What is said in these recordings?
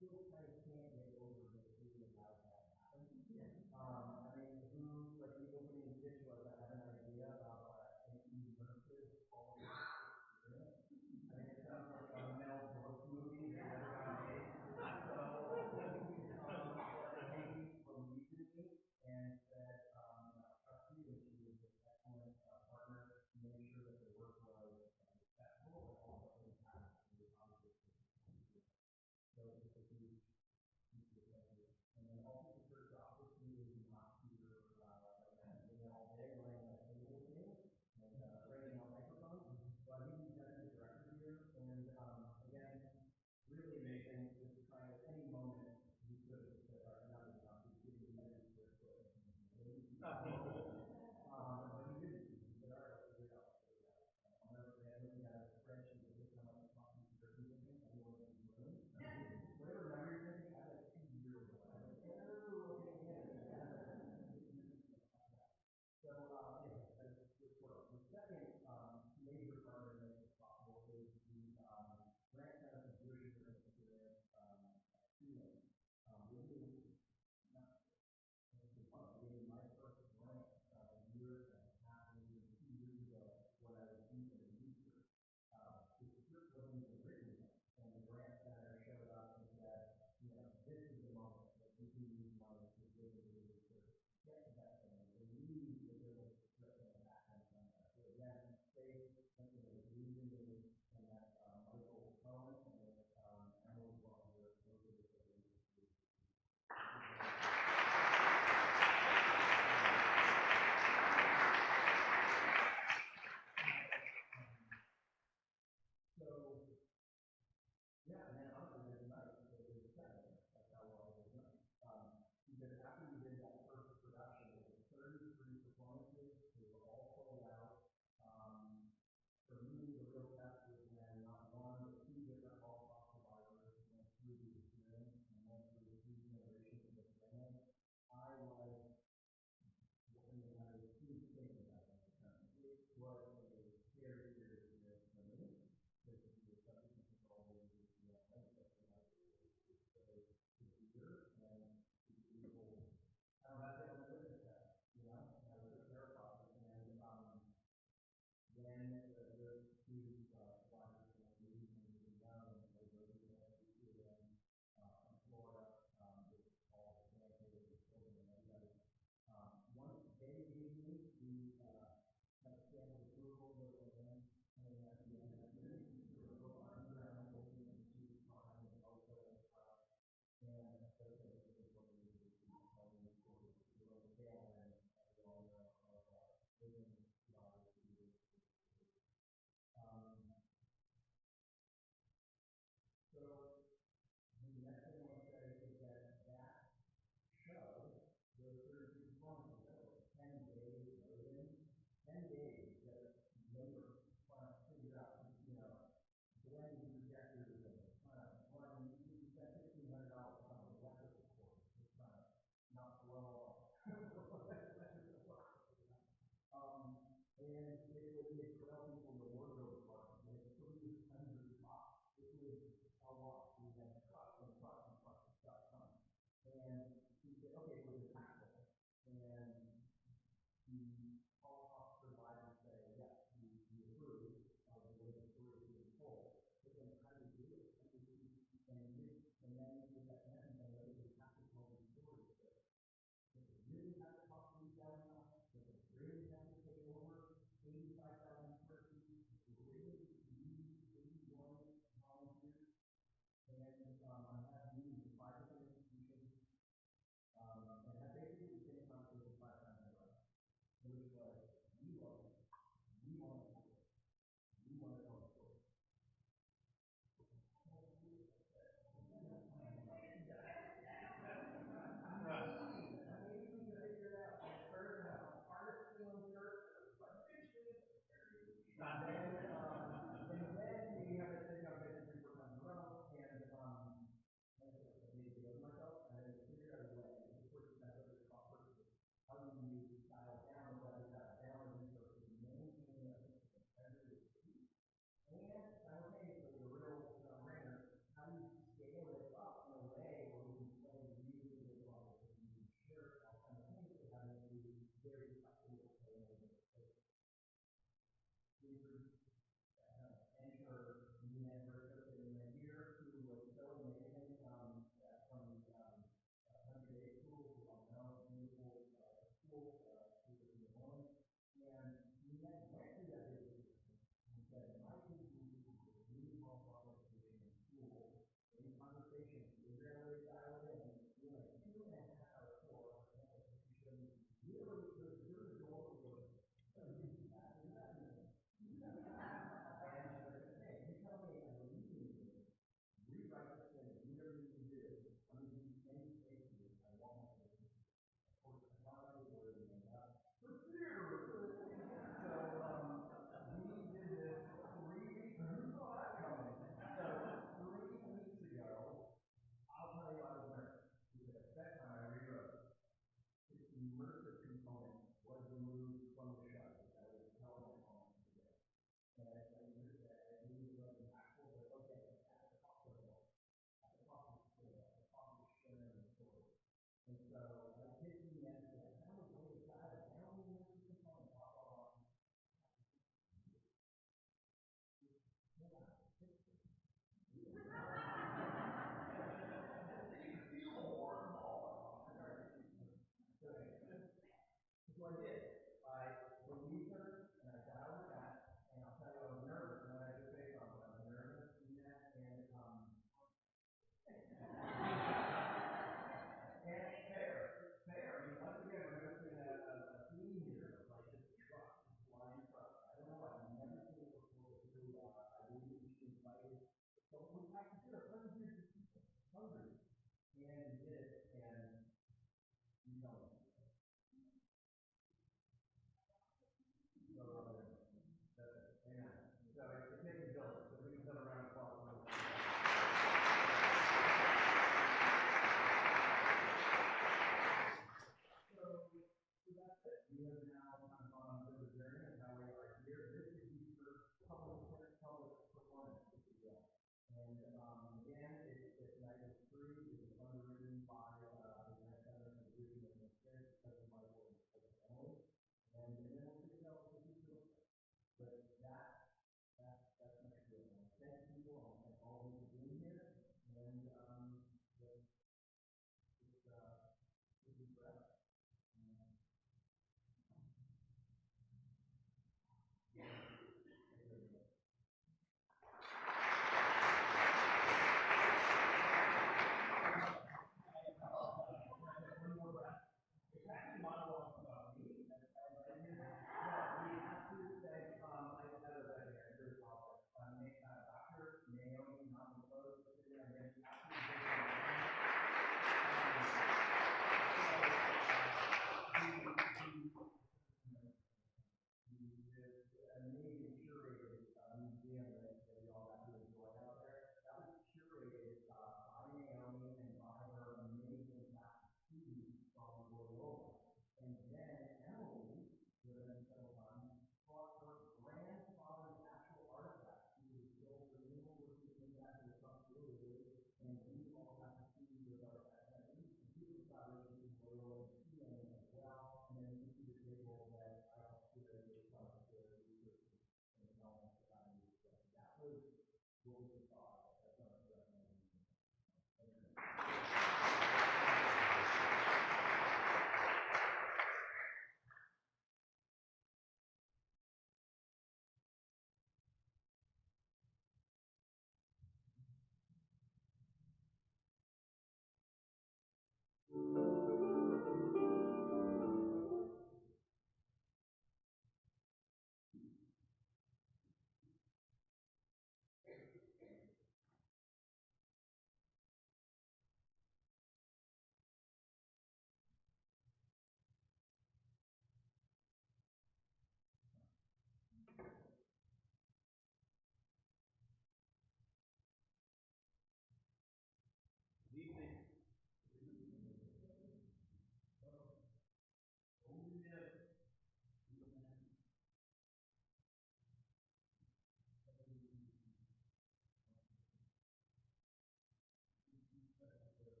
still kind of can't get over the feeling how that happened. I mean, like the opening pitch was, I have an idea about an immersive all experience. I mean, it sounds like a Mel Brooks movie that never got made. Katie believed in me and said, trust me, that she was an excellent partner to make sure that the work was accessible, but also impactful to the conversation. So it's a huge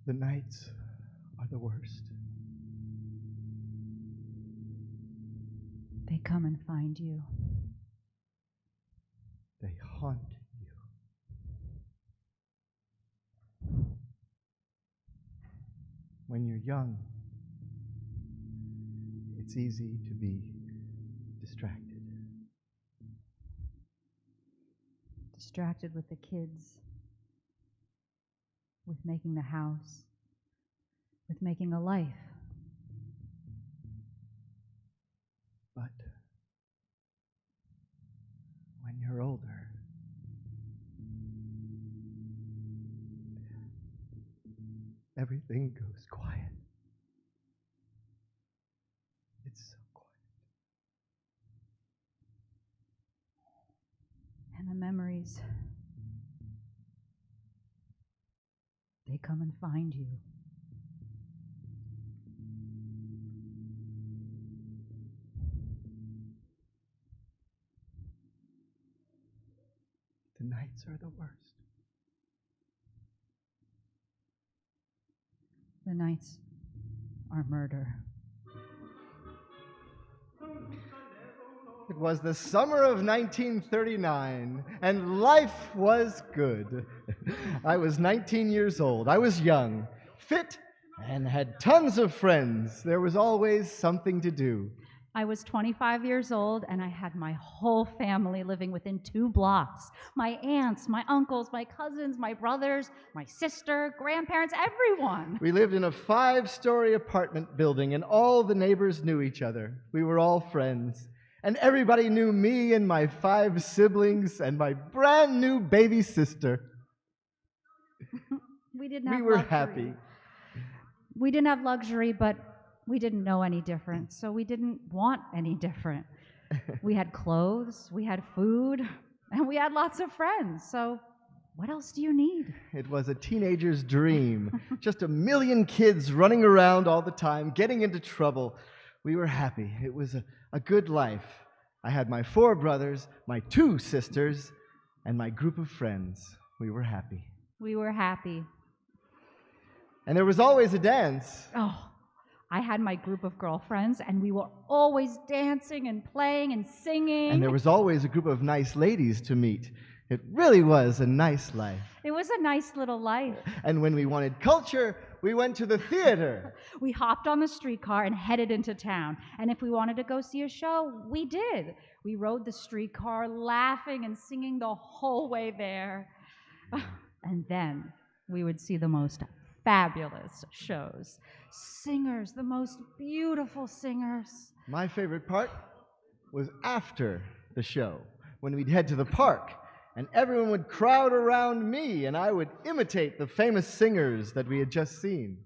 The nights are the worst. They come and find you. They haunt you. When you're young, it's easy to be distracted. Distracted with the kids, with making the house, with making a life. But when you're older, everything goes quiet. It's so quiet. they come and find you. The nights are the worst. The nights are murder. It was the summer of 1939, and life was good. I was 19 years old. I was young, fit, and had tons of friends. There was always something to do. I was 25 years old, and I had my whole family living within 2 blocks. My aunts, my uncles, my cousins, my brothers, my sister, grandparents, everyone. We lived in a 5-story apartment building, and all the neighbors knew each other. We were all friends. And everybody knew me and my 5 siblings and my brand new baby sister. We didn't have We were luxury. happy. We didn't have luxury, but we didn't know any different, so we didn't want any different. We had clothes, we had food, and we had lots of friends, so what else do you need? It was a teenager's dream. Just a million kids running around all the time, getting into trouble. We were happy. It was a good life. I had my 4 brothers, my 2 sisters, and my group of friends. We were happy. We were happy. And there was always a dance. Oh, I had my group of girlfriends, and we were always dancing and playing and singing. And there was always a group of nice ladies to meet. It really was a nice life. It was a nice little life. And when we wanted culture, we went to the theater. We hopped on the streetcar and headed into town. And if we wanted to go see a show, we did. We rode the streetcar, laughing and singing the whole way there. And then we would see the most fabulous shows. Singers, the most beautiful singers. My favorite part was after the show, when we'd head to the park, and everyone would crowd around me, and I would imitate the famous singers that we had just seen.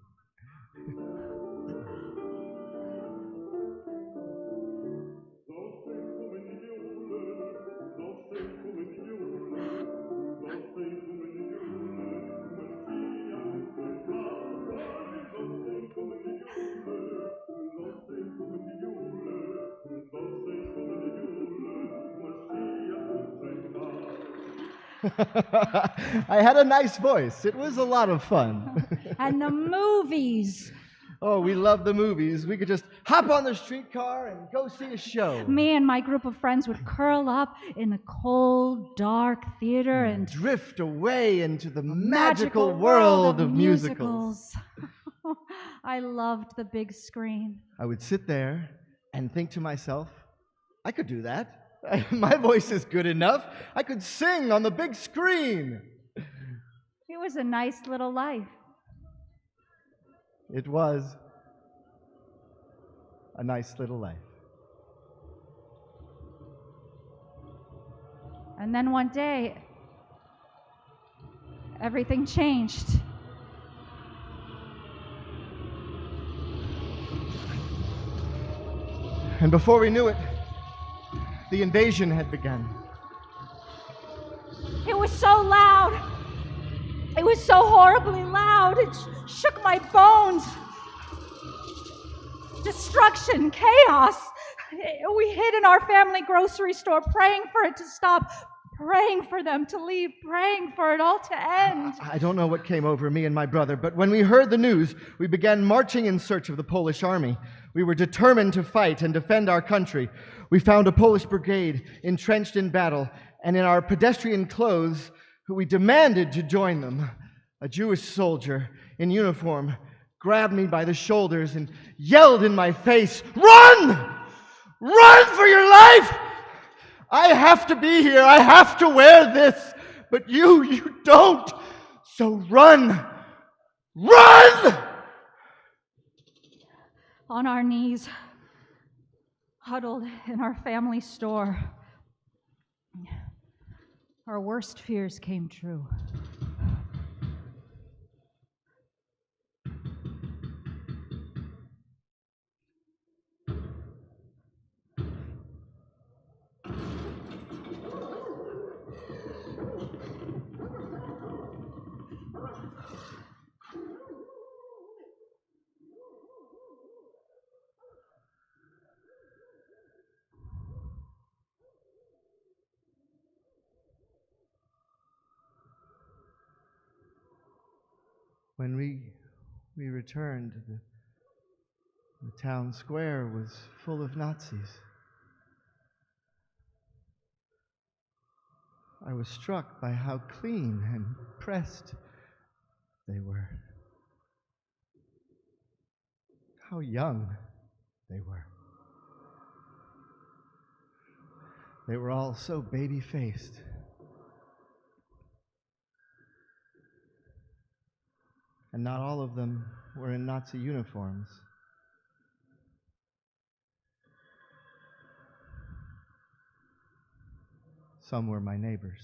I had a nice voice. It was a lot of fun. And the movies. Oh, we loved the movies. We could just hop on the streetcar and go see a show. Me and my group of friends would curl up in the cold, dark theater and drift away into the magical world of musicals. I loved the big screen. I would sit there and think to myself, I could do that. My voice is good enough. I could sing on the big screen. It was a nice little life. It was a nice little life. And then one day, everything changed. And before we knew it, the invasion had begun. It was so loud. It was so horribly loud. It shook my bones. Destruction, chaos. We hid in our family grocery store, praying for it to stop, praying for them to leave, praying for it all to end. I don't know what came over me and my brother, but when we heard the news, we began marching in search of the Polish army. We were determined to fight and defend our country. We found a Polish brigade entrenched in battle, and in our pedestrian clothes, we demanded to join them. A Jewish soldier in uniform grabbed me by the shoulders and yelled in my face, "Run! Run for your life! I have to be here. I have to wear this, but you don't. So run! Run!" On our knees, huddled in our family store, our worst fears came true. When we returned, the town square was full of Nazis. I was struck by how clean and pressed they were. How young they were. They were all so baby-faced. And not all of them were in Nazi uniforms. Some were my neighbors.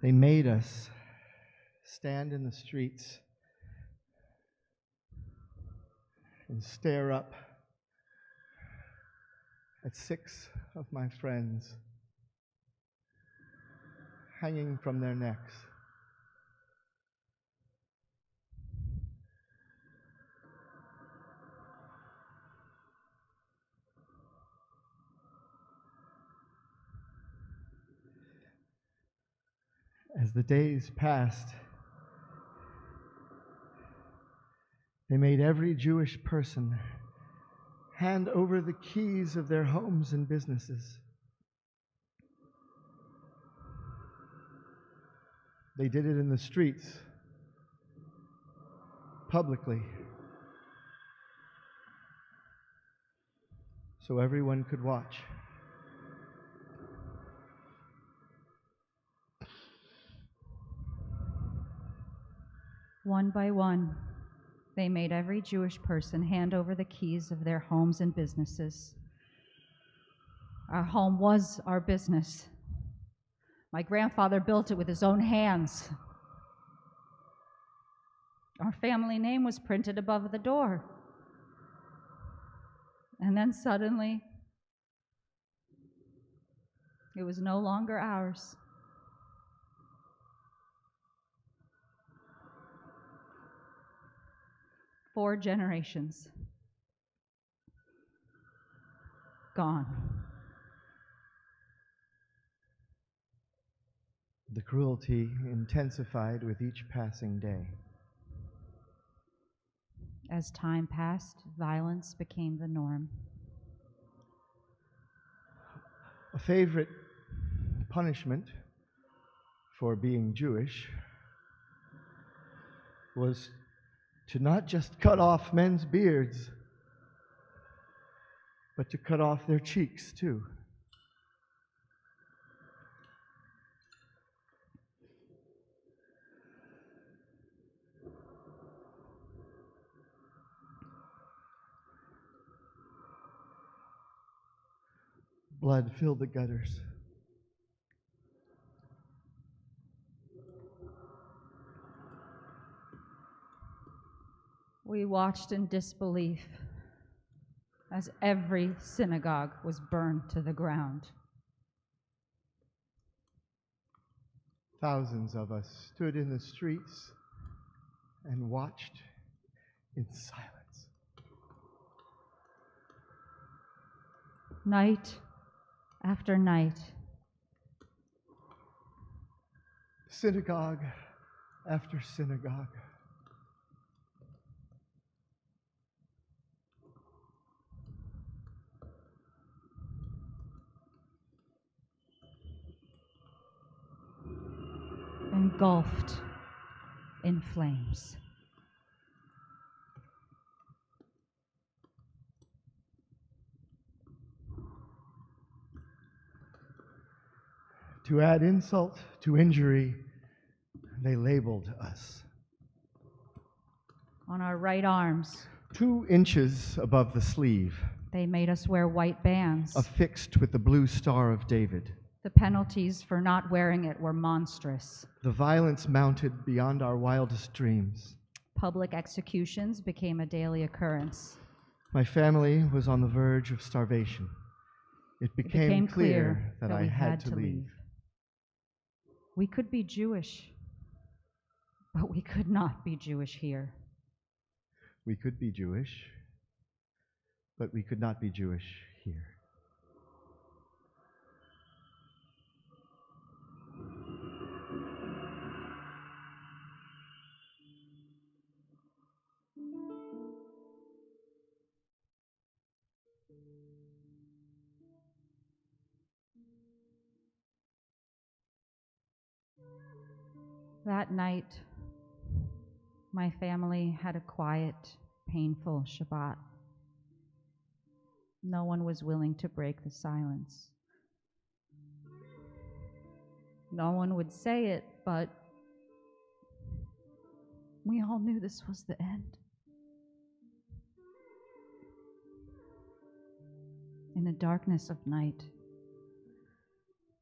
They made us stand in the streets and stare up at 6 of my friends hanging from their necks. As the days passed, they made every Jewish person hand over the keys of their homes and businesses. They did it in the streets, publicly, so everyone could watch. One by one, they made every Jewish person hand over the keys of their homes and businesses. Our home was our business. My grandfather built it with his own hands. Our family name was printed above the door. And then suddenly, it was no longer ours. Four generations gone. The cruelty intensified with each passing day. As time passed, violence became the norm. A favorite punishment for being Jewish was to not just cut off men's beards, but to cut off their cheeks too. Blood filled the gutters. We watched in disbelief as every synagogue was burned to the ground. Thousands of us stood in the streets and watched in silence. Night after night, Synagogue after synagogue. engulfed in flames. To add insult to injury, they labeled us. On our right arms, 2 inches above the sleeve, they made us wear white bands. affixed with the blue Star of David. The penalties for not wearing it were monstrous. The violence mounted beyond our wildest dreams. Public executions became a daily occurrence. My family was on the verge of starvation. It became clear that I had to leave. We could be Jewish, but we could not be Jewish here. We could be Jewish, but we could not be Jewish here. That night, my family had a quiet, painful Shabbat. No one was willing to break the silence. No one would say it, but we all knew this was the end. In the darkness of night,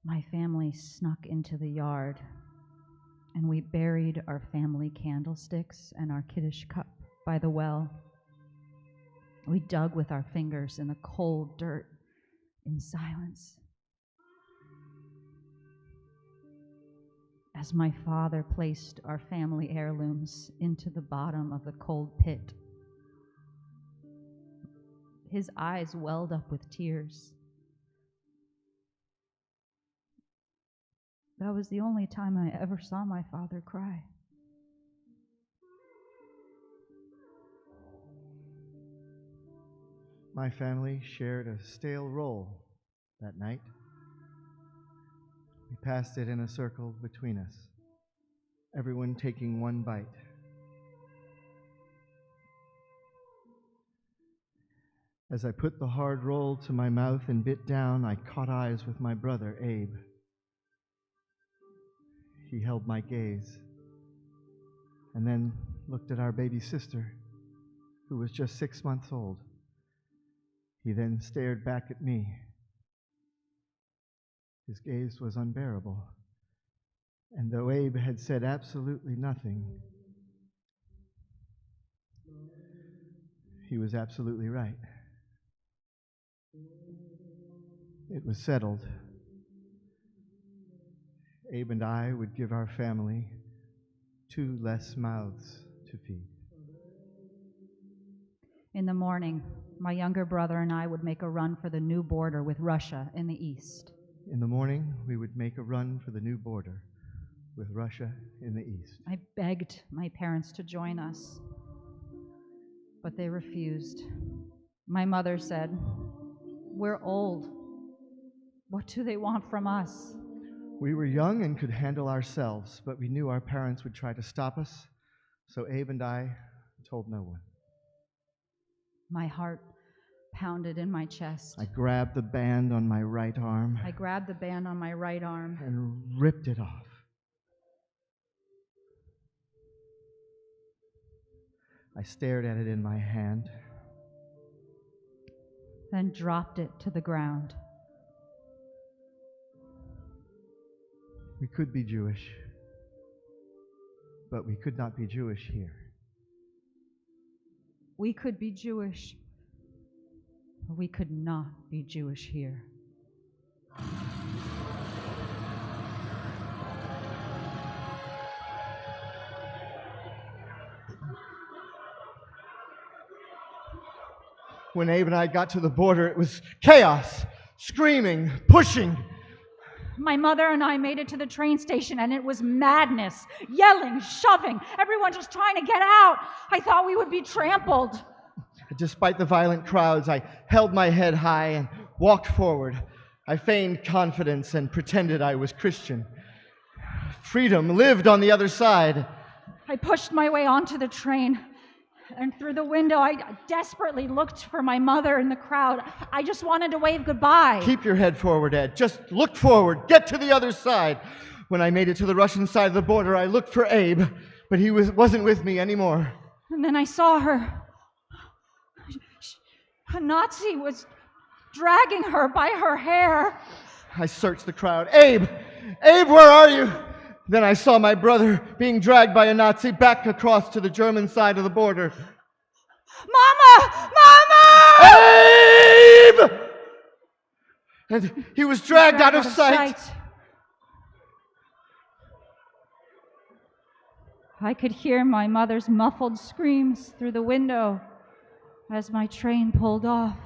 my family snuck into the yard, and we buried our family candlesticks and our Kiddush cup by the well. We dug with our fingers in the cold dirt in silence. As my father placed our family heirlooms into the bottom of the cold pit, his eyes welled up with tears. That was the only time I ever saw my father cry. My family shared a stale roll that night. We passed it in a circle between us, everyone taking one bite. As I put the hard roll to my mouth and bit down, I caught eyes with my brother, Abe. He held my gaze and then looked at our baby sister, who was just 6 months old. He then stared back at me. His gaze was unbearable, and though Abe had said absolutely nothing, he was absolutely right. It was settled. Abe and I would give our family 2 less mouths to feed. In the morning, my younger brother and I would make a run for the new border with Russia in the east. In the morning, we would make a run for the new border with Russia in the east. I begged my parents to join us, but they refused. My mother said, "We're old. What do they want from us?" We were young and could handle ourselves, but we knew our parents would try to stop us, so Abe and I told no one. My heart pounded in my chest. I grabbed the band on my right arm I grabbed the band on my right arm and ripped it off. I stared at it in my hand. then dropped it to the ground. We could be Jewish, but we could not be Jewish here. We could be Jewish, but we could not be Jewish here. When Abe and I got to the border, it was chaos, screaming, pushing. My mother and I made it to the train station, and it was madness. Yelling, shoving, everyone just trying to get out. I thought we would be trampled. Despite the violent crowds, I held my head high and walked forward. I feigned confidence and pretended I was Christian. Freedom lived on the other side. I pushed my way onto the train, and through the window, I desperately looked for my mother in the crowd. I just wanted to wave goodbye. Keep your head forward, Ed. Just look forward. Get to the other side. When I made it to the Russian side of the border, I looked for Abe, but he wasn't with me anymore. And then I saw her. A Nazi was dragging her by her hair. I searched the crowd. Abe! Abe, where are you? Then I saw my brother being dragged by a Nazi back across to the German side of the border. Mama! Mama! Abe! And he was dragged out of sight. I could hear my mother's muffled screams through the window as my train pulled off.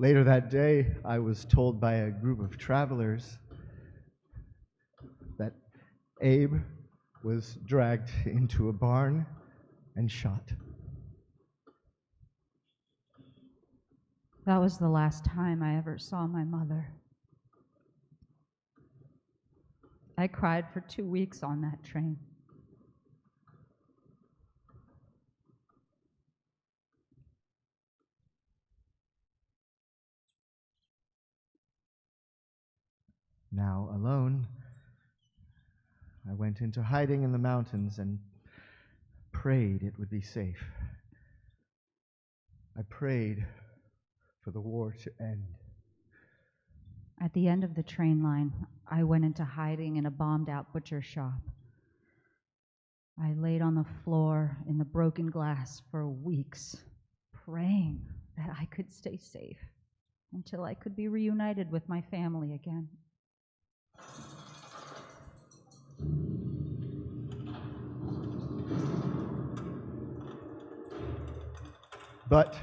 Later that day, I was told by a group of travelers that Abe was dragged into a barn and shot. That was the last time I ever saw my mother. I cried for 2 weeks on that train. Now alone, I went into hiding in the mountains and prayed it would be safe. I prayed for the war to end. At the end of the train line, I went into hiding in a bombed-out butcher shop. I laid on the floor in the broken glass for weeks, praying that I could stay safe until I could be reunited with my family again. But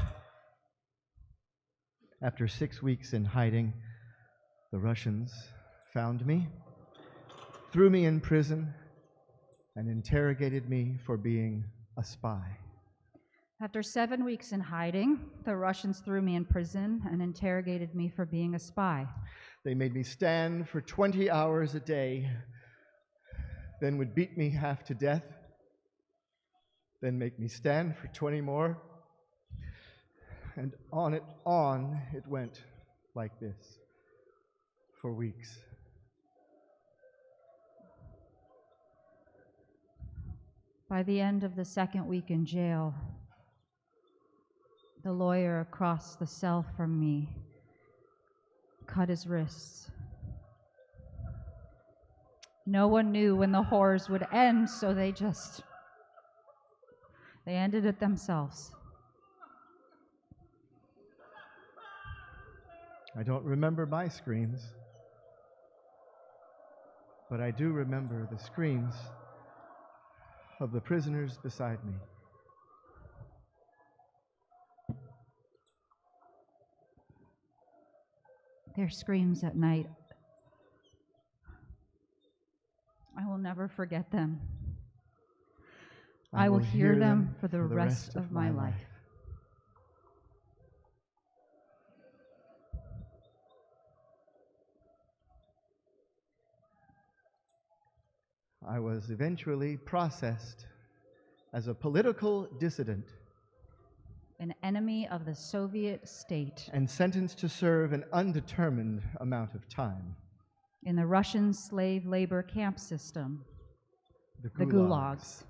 after 6 weeks in hiding, the Russians found me, threw me in prison, and interrogated me for being a spy. After 7 weeks in hiding, the Russians threw me in prison and interrogated me for being a spy. They made me stand for 20 hours a day, then would beat me half to death, then make me stand for 20 more, and on it went like this for weeks. By the end of the second week in jail, the lawyer across the cell from me cut his wrists. No one knew when the horrors would end, so they ended it themselves. I don't remember my screams, but I do remember the screams of the prisoners beside me. Their screams at night, I will never forget them. I will hear them for the rest of my life. I was eventually processed as a political dissident An enemy of the Soviet state and sentenced to serve an undetermined amount of time. in the Russian slave labor camp system, The the gulags.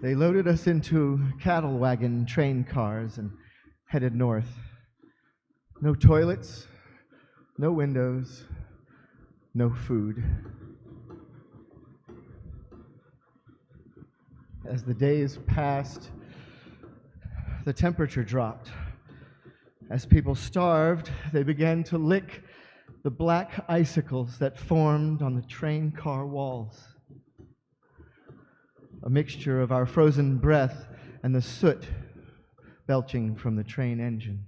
They loaded us into cattle wagon train cars and headed north. No toilets, no windows, no food. As the days passed, the temperature dropped. As people starved, they began to lick the black icicles that formed on the train car walls. A mixture of our frozen breath and the soot belching from the train engine.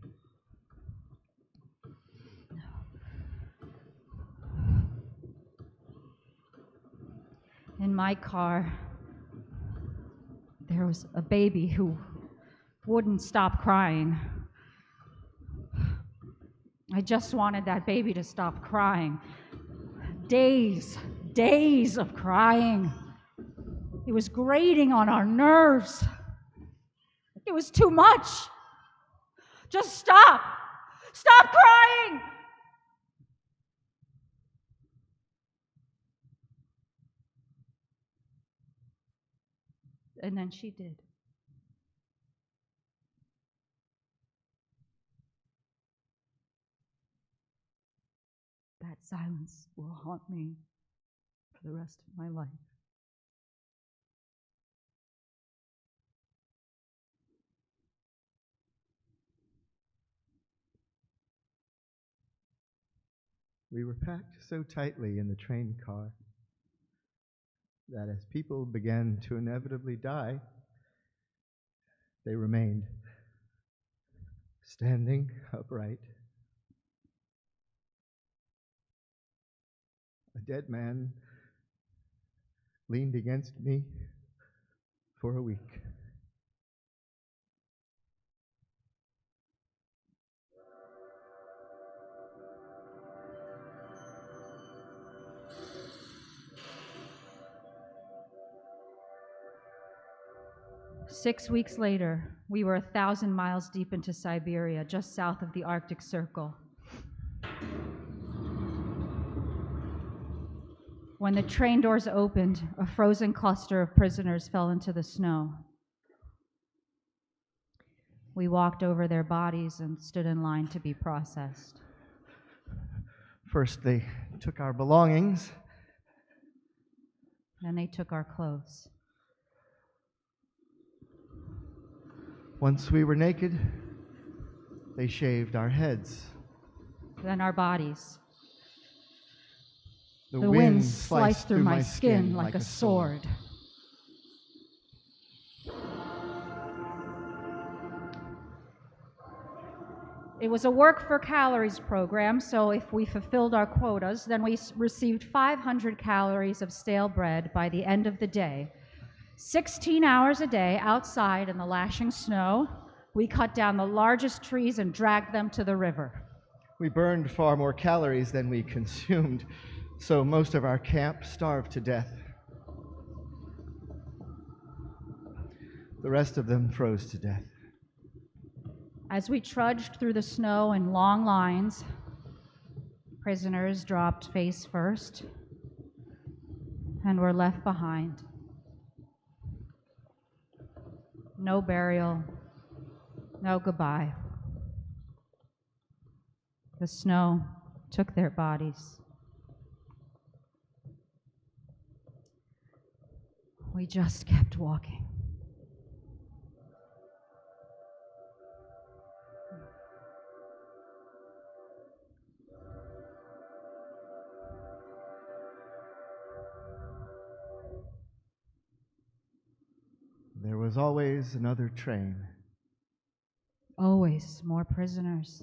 In my car, there was a baby who wouldn't stop crying. I just wanted that baby to stop crying. Days of crying. It was grating on our nerves. It was too much. Just stop. Stop crying. And then she did. That silence will haunt me for the rest of my life. We were packed so tightly in the train car that as people began to inevitably die, they remained standing upright. A dead man leaned against me for a week. Six weeks later, we were 1,000 miles deep into Siberia, just south of the Arctic Circle. When the train doors opened, a frozen cluster of prisoners fell into the snow. We walked over their bodies and stood in line to be processed. First, they took our belongings. Then they took our clothes. Once we were naked, they shaved our heads. Then our bodies. The wind sliced through my skin like a sword. It was a work for calories program, so if we fulfilled our quotas, then we received 500 calories of stale bread by the end of the day. 16 hours a day outside in the lashing snow, we cut down the largest trees and dragged them to the river. We burned far more calories than we consumed, so most of our camp starved to death. The rest of them froze to death. As we trudged through the snow in long lines, prisoners dropped face first and were left behind. No burial, no goodbye. The snow took their bodies. We just kept walking. There was always another train. Always more prisoners.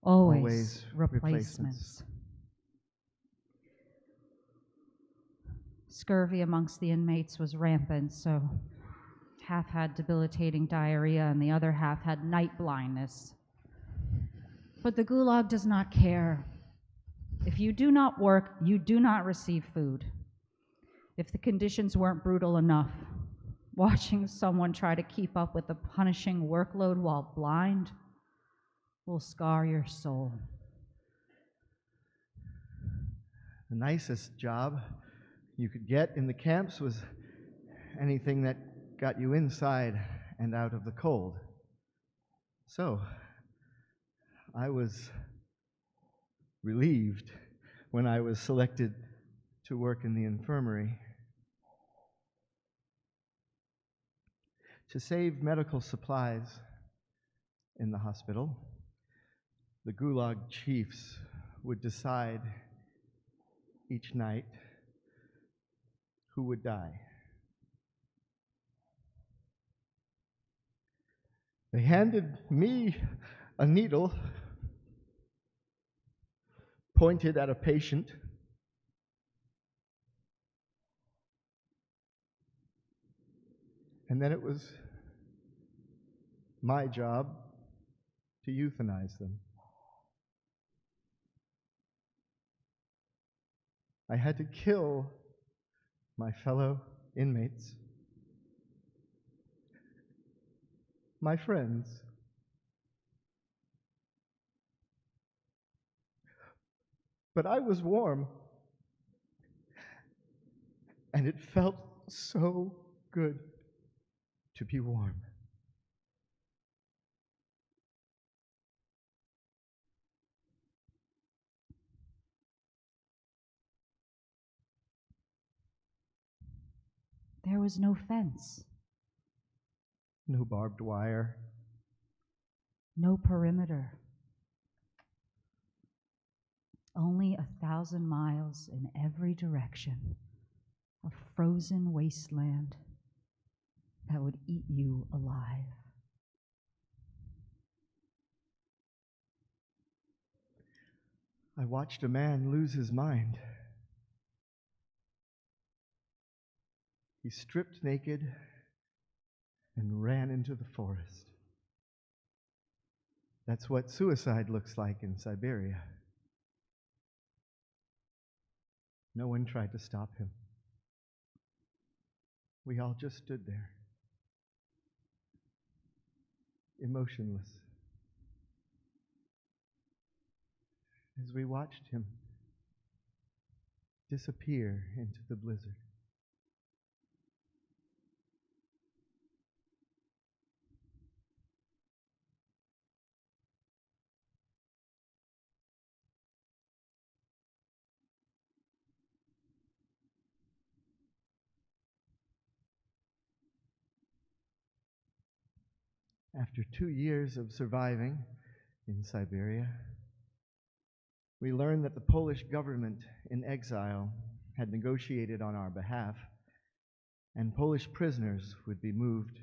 Always replacements. Scurvy amongst the inmates was rampant, so half had debilitating diarrhea and the other half had night blindness. But the Gulag does not care. If you do not work, you do not receive food. If the conditions weren't brutal enough, watching someone try to keep up with the punishing workload while blind will scar your soul. The nicest job you could get in the camps was anything that got you inside and out of the cold. So, I was relieved when I was selected to work in the infirmary. To save medical supplies in the hospital, the Gulag chiefs would decide each night who would die. They handed me a needle pointed at a patient. And then it was my job to euthanize them. I had to kill my fellow inmates, my friends. But I was warm, and it felt so good to be warm. There was no fence, No barbed wire, no perimeter. only 1,000 miles in every direction, a frozen wasteland that would eat you alive. I watched a man lose his mind. He stripped naked and ran into the forest. That's what suicide looks like in Siberia. No one tried to stop him. We all just stood there, emotionless, as we watched him disappear into the blizzard. After 2 years of surviving in Siberia, we learned that the Polish government in exile had negotiated on our behalf, and Polish prisoners would be moved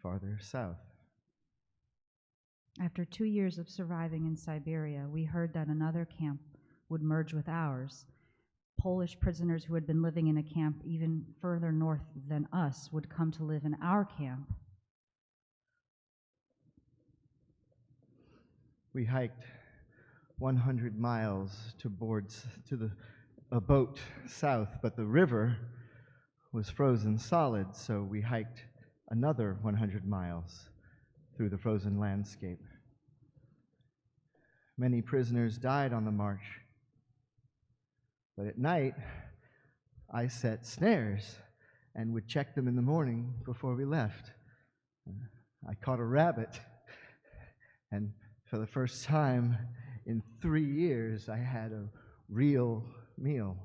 farther south. After 2 years of surviving in Siberia, we heard that another camp would merge with ours. Polish prisoners who had been living in a camp even further north than us would come to live in our camp. We hiked 100 miles to a boat south, but the river was frozen solid, so we hiked another 100 miles through the frozen landscape. Many prisoners died on the march, but at night I set snares and would check them in the morning before we left. I caught a rabbit, and for the first time in 3 years, I had a real meal.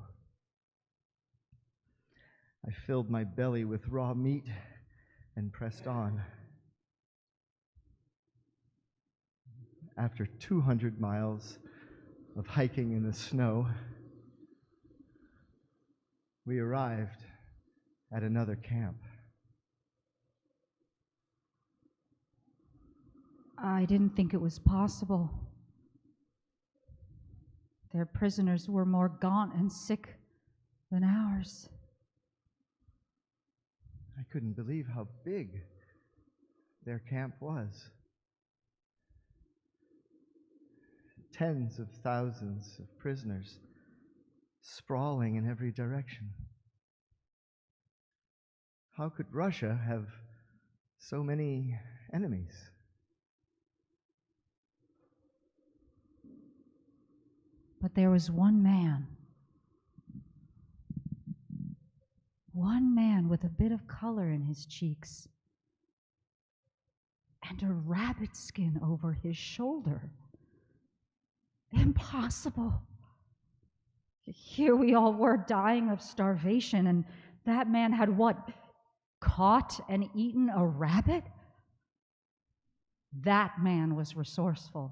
I filled my belly with raw meat and pressed on. After 200 miles of hiking in the snow, we arrived at another camp. I didn't think it was possible. Their prisoners were more gaunt and sick than ours. I couldn't believe how big their camp was. Tens of thousands of prisoners sprawling in every direction. How could Russia have so many enemies? But there was one man with a bit of color in his cheeks and a rabbit skin over his shoulder. Impossible. Here we all were dying of starvation, and that man had what? Caught and eaten a rabbit? That man was resourceful.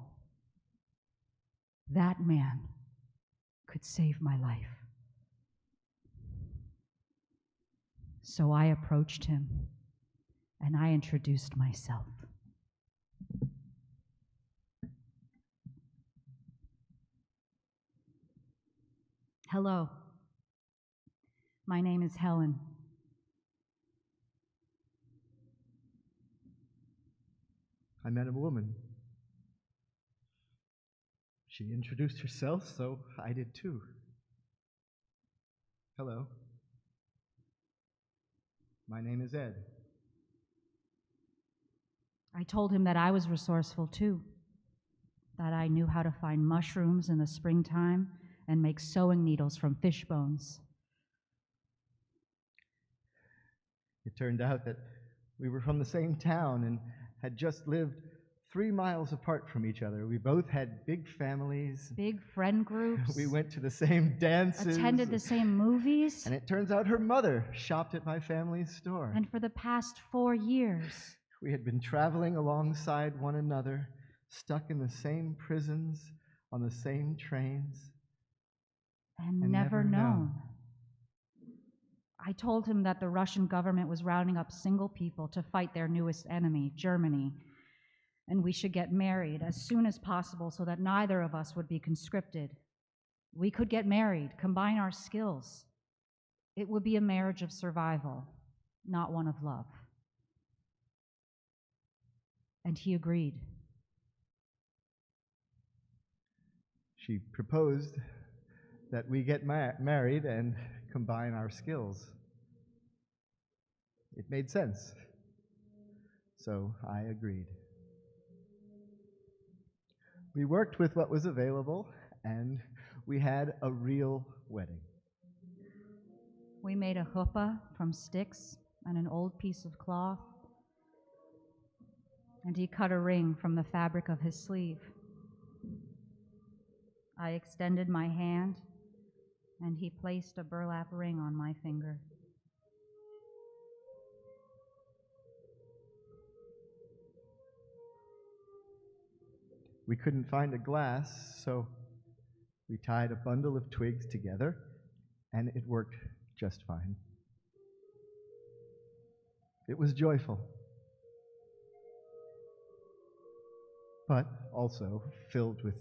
That man could save my life. So I approached him and I introduced myself. Hello, my name is Helen. I met a woman. She introduced herself, so I did too. Hello. My name is Ed. I told him that I was resourceful too, that I knew how to find mushrooms in the springtime and make sewing needles from fish bones. It turned out that we were from the same town and had just lived 3 miles apart from each other. We both had big families. Big friend groups. We went to the same dances. Attended the same movies. And it turns out her mother shopped at my family's store. And for the past 4 years, we had been traveling alongside one another, stuck in the same prisons, on the same trains. and never known. I told him that the Russian government was rounding up single people to fight their newest enemy, Germany, and we should get married as soon as possible so that neither of us would be conscripted. We could get married, combine our skills. It would be a marriage of survival, not one of love. And he agreed. She proposed that we get married and combine our skills. It made sense, so I agreed. We worked with what was available, and we had a real wedding. We made a chuppah from sticks and an old piece of cloth, and he cut a ring from the fabric of his sleeve. I extended my hand, and he placed a burlap ring on my finger. We couldn't find a glass, so we tied a bundle of twigs together, and it worked just fine. It was joyful, but also filled with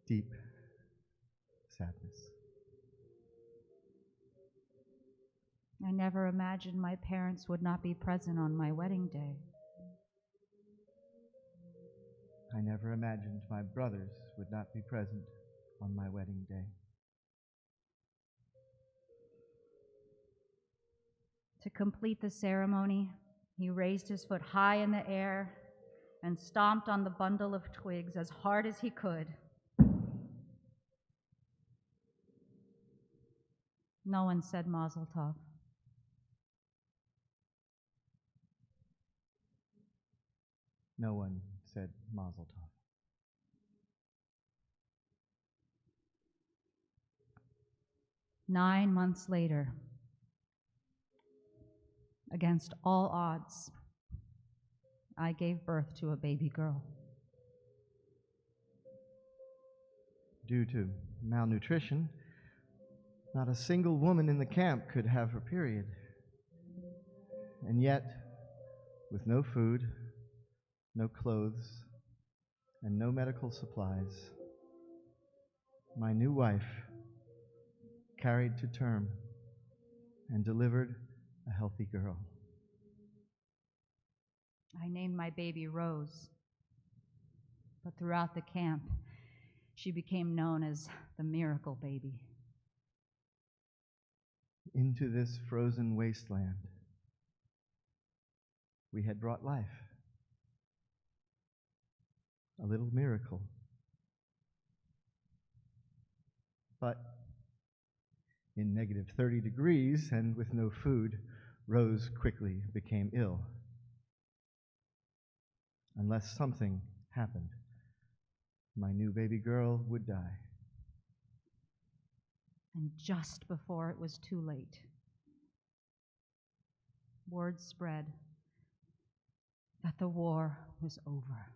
deep sadness. I never imagined my parents would not be present on my wedding day. I never imagined my brothers would not be present on my wedding day. To complete the ceremony, he raised his foot high in the air and stomped on the bundle of twigs as hard as he could. No one said Mazel Tov. No one said Mazel Tov. Nine months later, against all odds, I gave birth to a baby girl. Due to malnutrition, not a single woman in the camp could have her period. And yet, with no food, no clothes, and no medical supplies, my new wife carried to term and delivered a healthy girl. I named my baby Rose, but throughout the camp, she became known as the Miracle Baby. Into this frozen wasteland, we had brought life, a little miracle. But in negative 30 degrees and with no food, Rose quickly became ill. Unless something happened, my new baby girl would die. And just before it was too late, word spread that the war was over.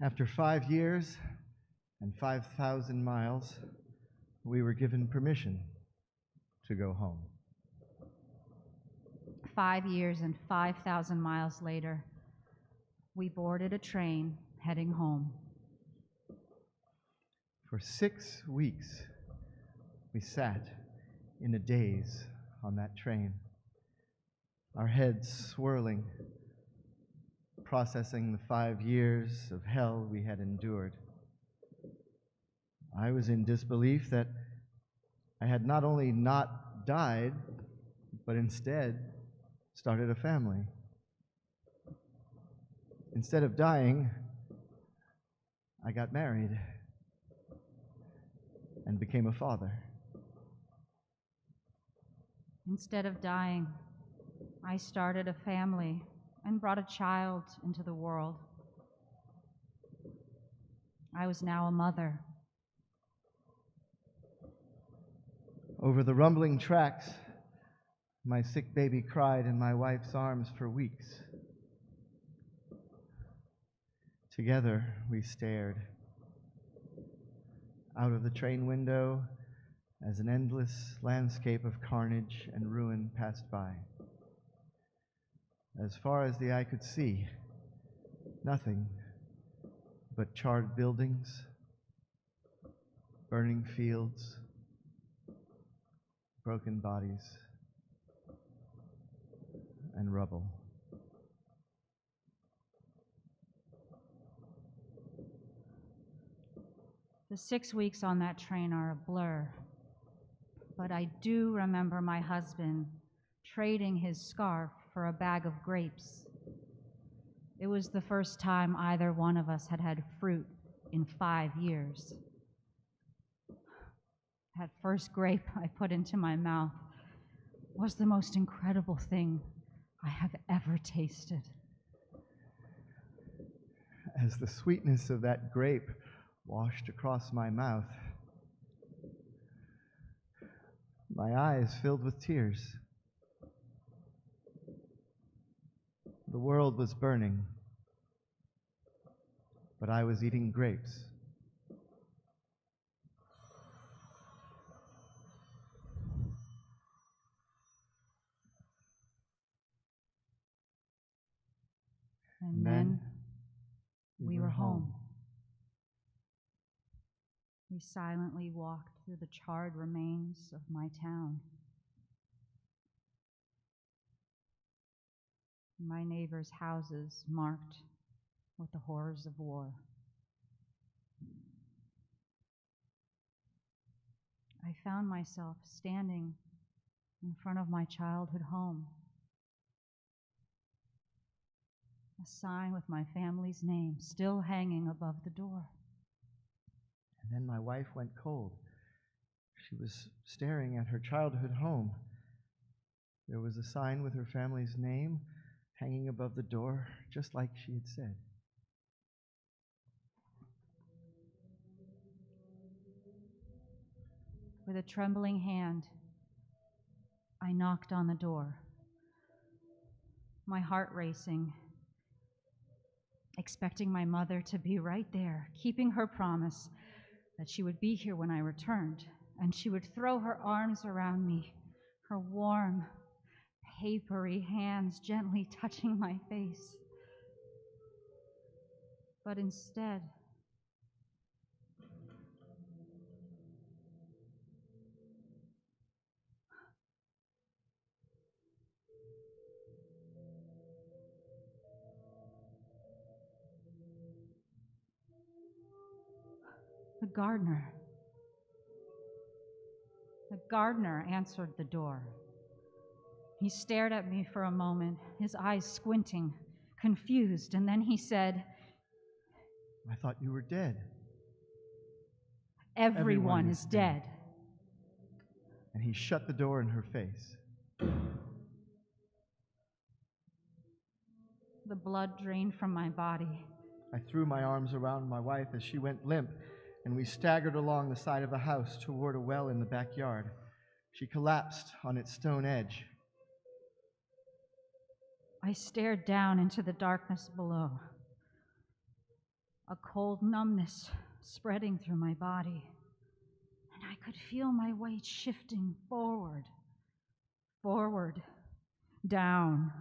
After 5 years and 5,000 miles, we were given permission to go home. 5 years and 5,000 miles later, we boarded a train heading home. For 6 weeks, we sat in a daze on that train, our heads swirling, processing the 5 years of hell we had endured. I was in disbelief that I had not only not died, but instead started a family. Instead of dying, I got married and became a father. Instead of dying, I started a family and brought a child into the world. I was now a mother. Over the rumbling tracks, My sick baby cried in my wife's arms for weeks. Together we stared out of the train window as an endless landscape of carnage and ruin passed by. As far as the eye could see, nothing but charred buildings, burning fields, broken bodies, and rubble. The 6 weeks on that train are a blur, but I do remember my husband trading his scarf for a bag of grapes. It was the first time either one of us had had fruit in 5 years. That first grape I put into my mouth was the most incredible thing I have ever tasted. As the sweetness of that grape washed across my mouth, my eyes filled with tears. The world was burning, but I was eating grapes. And then we were home. We silently walked through the charred remains of my town. My neighbors' houses marked with the horrors of war. I found myself standing in front of my childhood home. A sign with my family's name still hanging above the door. And then my wife went cold. She was staring at her childhood home. There was a sign with her family's name hanging above the door, just like she had said. With a trembling hand, I knocked on the door, my heart racing, expecting my mother to be right there, keeping her promise that she would be here when I returned, and she would throw her arms around me, her warm, papery hands gently touching my face. But instead, the gardener answered the door. He stared at me for a moment, his eyes squinting, confused, and then he said, I thought you were dead. Everyone is dead. And he shut the door in her face. The blood drained from my body. I threw my arms around my wife as she went limp, and we staggered along the side of the house toward a well in the backyard. She collapsed on its stone edge. I stared down into the darkness below, a cold numbness spreading through my body, and I could feel my weight shifting forward, down.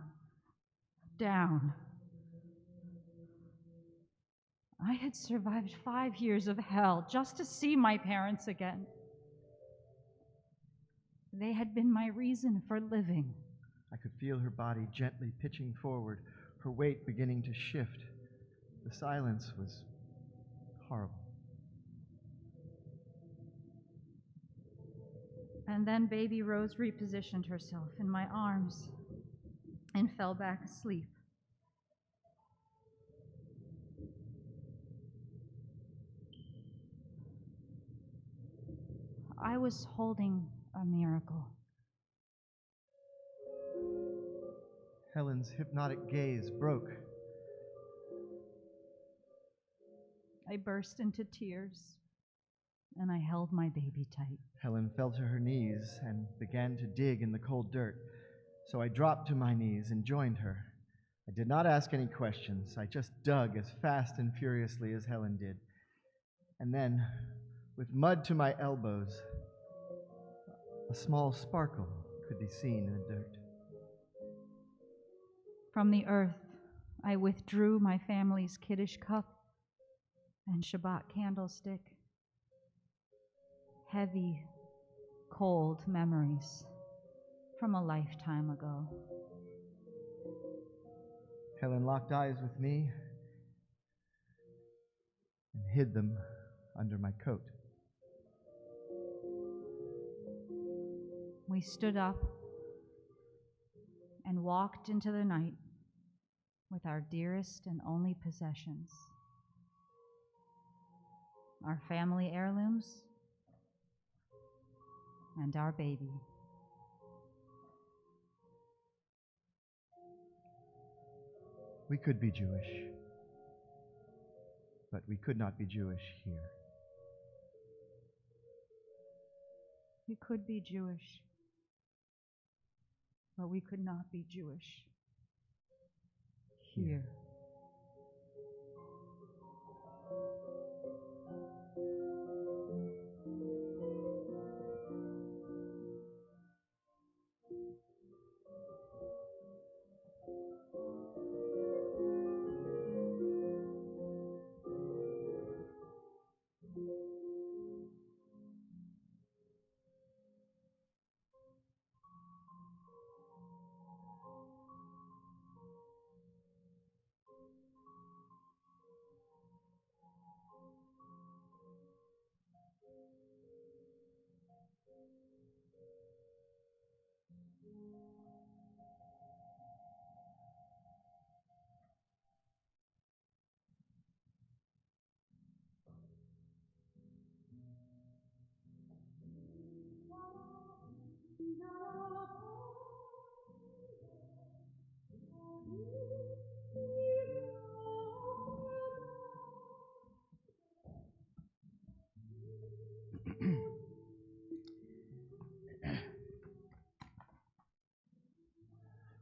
I had survived 5 years of hell just to see my parents again. They had been my reason for living. I could feel her body gently pitching forward, her weight beginning to shift. The silence was horrible. And then baby Rose repositioned herself in my arms and fell back asleep. I was holding a miracle. Helen's hypnotic gaze broke. I burst into tears, and I held my baby tight. Helen fell to her knees and began to dig in the cold dirt. So I dropped to my knees and joined her. I did not ask any questions. I just dug as fast and furiously as Helen did. And then, with mud to my elbows, a small sparkle could be seen in the dirt. From the earth, I withdrew my family's Kiddush cup and Shabbat candlestick. Heavy, cold memories from a lifetime ago. Helen locked eyes with me and hid them under my coat. We stood up and walked into the night with our dearest and only possessions, our family heirlooms and our baby. We could be Jewish, but we could not be Jewish here. We could be Jewish, but we could not be Jewish here.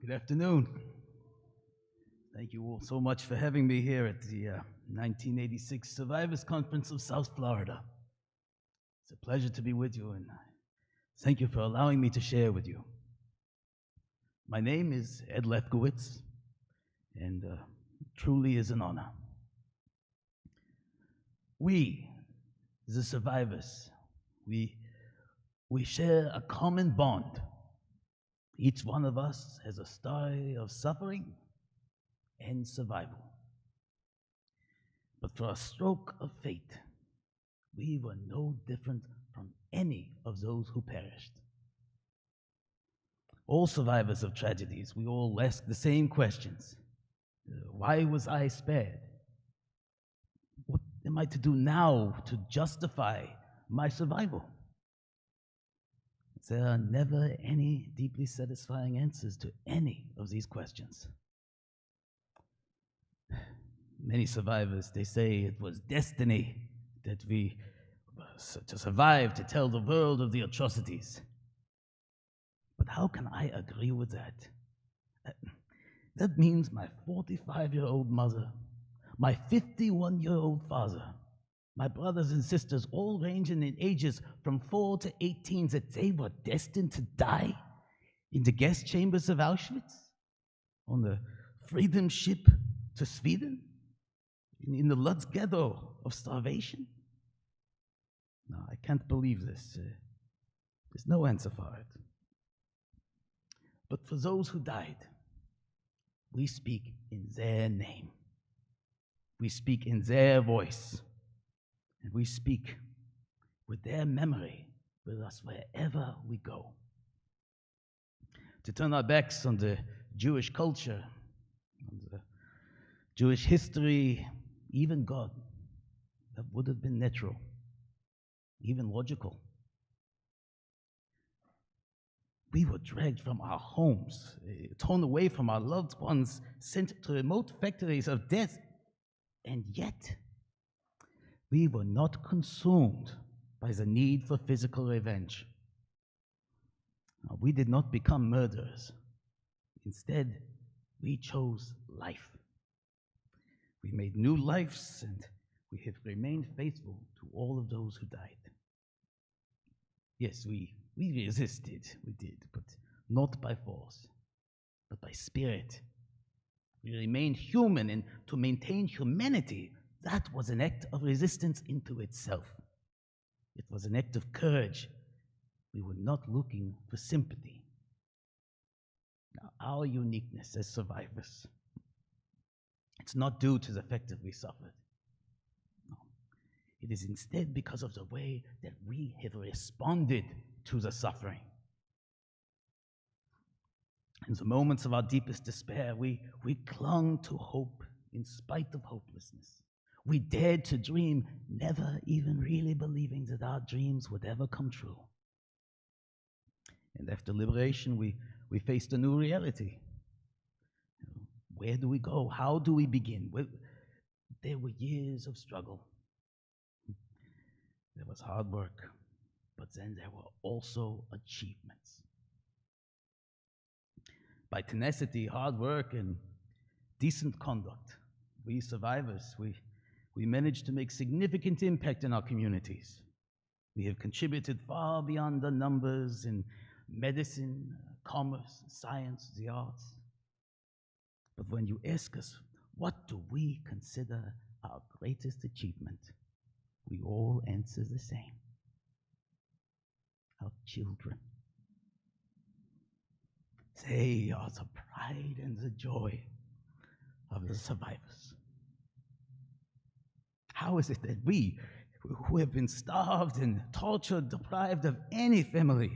Good afternoon. Thank you all so much for having me here at the 1986 Survivors Conference of South Florida. It's a pleasure to be with you, and thank you for allowing me to share with you. My name is Ed Lefkowitz, and truly is an honor. We, the survivors, we share a common bond. Each one of us has a story of suffering and survival. But for a stroke of fate, we were no different from any of those who perished. All survivors of tragedies, we all ask the same questions. Why was I spared? What am I to do now to justify my survival? There are never any deeply satisfying answers to any of these questions. Many survivors, they say it was destiny that we to survive to tell the world of the atrocities. But how can I agree with that? That means my 45-year-old mother, my 51-year-old father, my brothers and sisters, all ranging in ages from 4 to 18, that they were destined to die in the gas chambers of Auschwitz, on the freedom ship to Sweden, in the Lutz ghetto of starvation. No, I can't believe this. There's no answer for it. But for those who died, we speak in their name. We speak in their voice. And we speak with their memory with us wherever we go. To turn our backs on the Jewish culture, on the Jewish history, even God, that would have been natural, even logical. We were dragged from our homes, torn away from our loved ones, sent to remote factories of death, and yet we were not consumed by the need for physical revenge. We did not become murderers. Instead, we chose life. We made new lives, and we have remained faithful to all of those who died. Yes, we resisted, we did, but not by force, but by spirit. We remained human, and to maintain humanity, that was an act of resistance into itself. It was an act of courage. We were not looking for sympathy. Now, our uniqueness as survivors, it's not due to the fact that we suffered. No. It is instead because of the way that we have responded to the suffering. In the moments of our deepest despair, we clung to hope in spite of hopelessness. We dared to dream, never even really believing that our dreams would ever come true. And after liberation, we faced a new reality. Where do we go? How do we begin? There were years of struggle. There was hard work, but then there were also achievements. By tenacity, hard work, and decent conduct, we survivors, we managed to make significant impact in our communities. We have contributed far beyond the numbers in medicine, commerce, science, the arts. But when you ask us, what do we consider our greatest achievement? We all answer the same. Our children. They are the pride and the joy of the survivors. How is it that we, who have been starved and tortured, deprived of any family,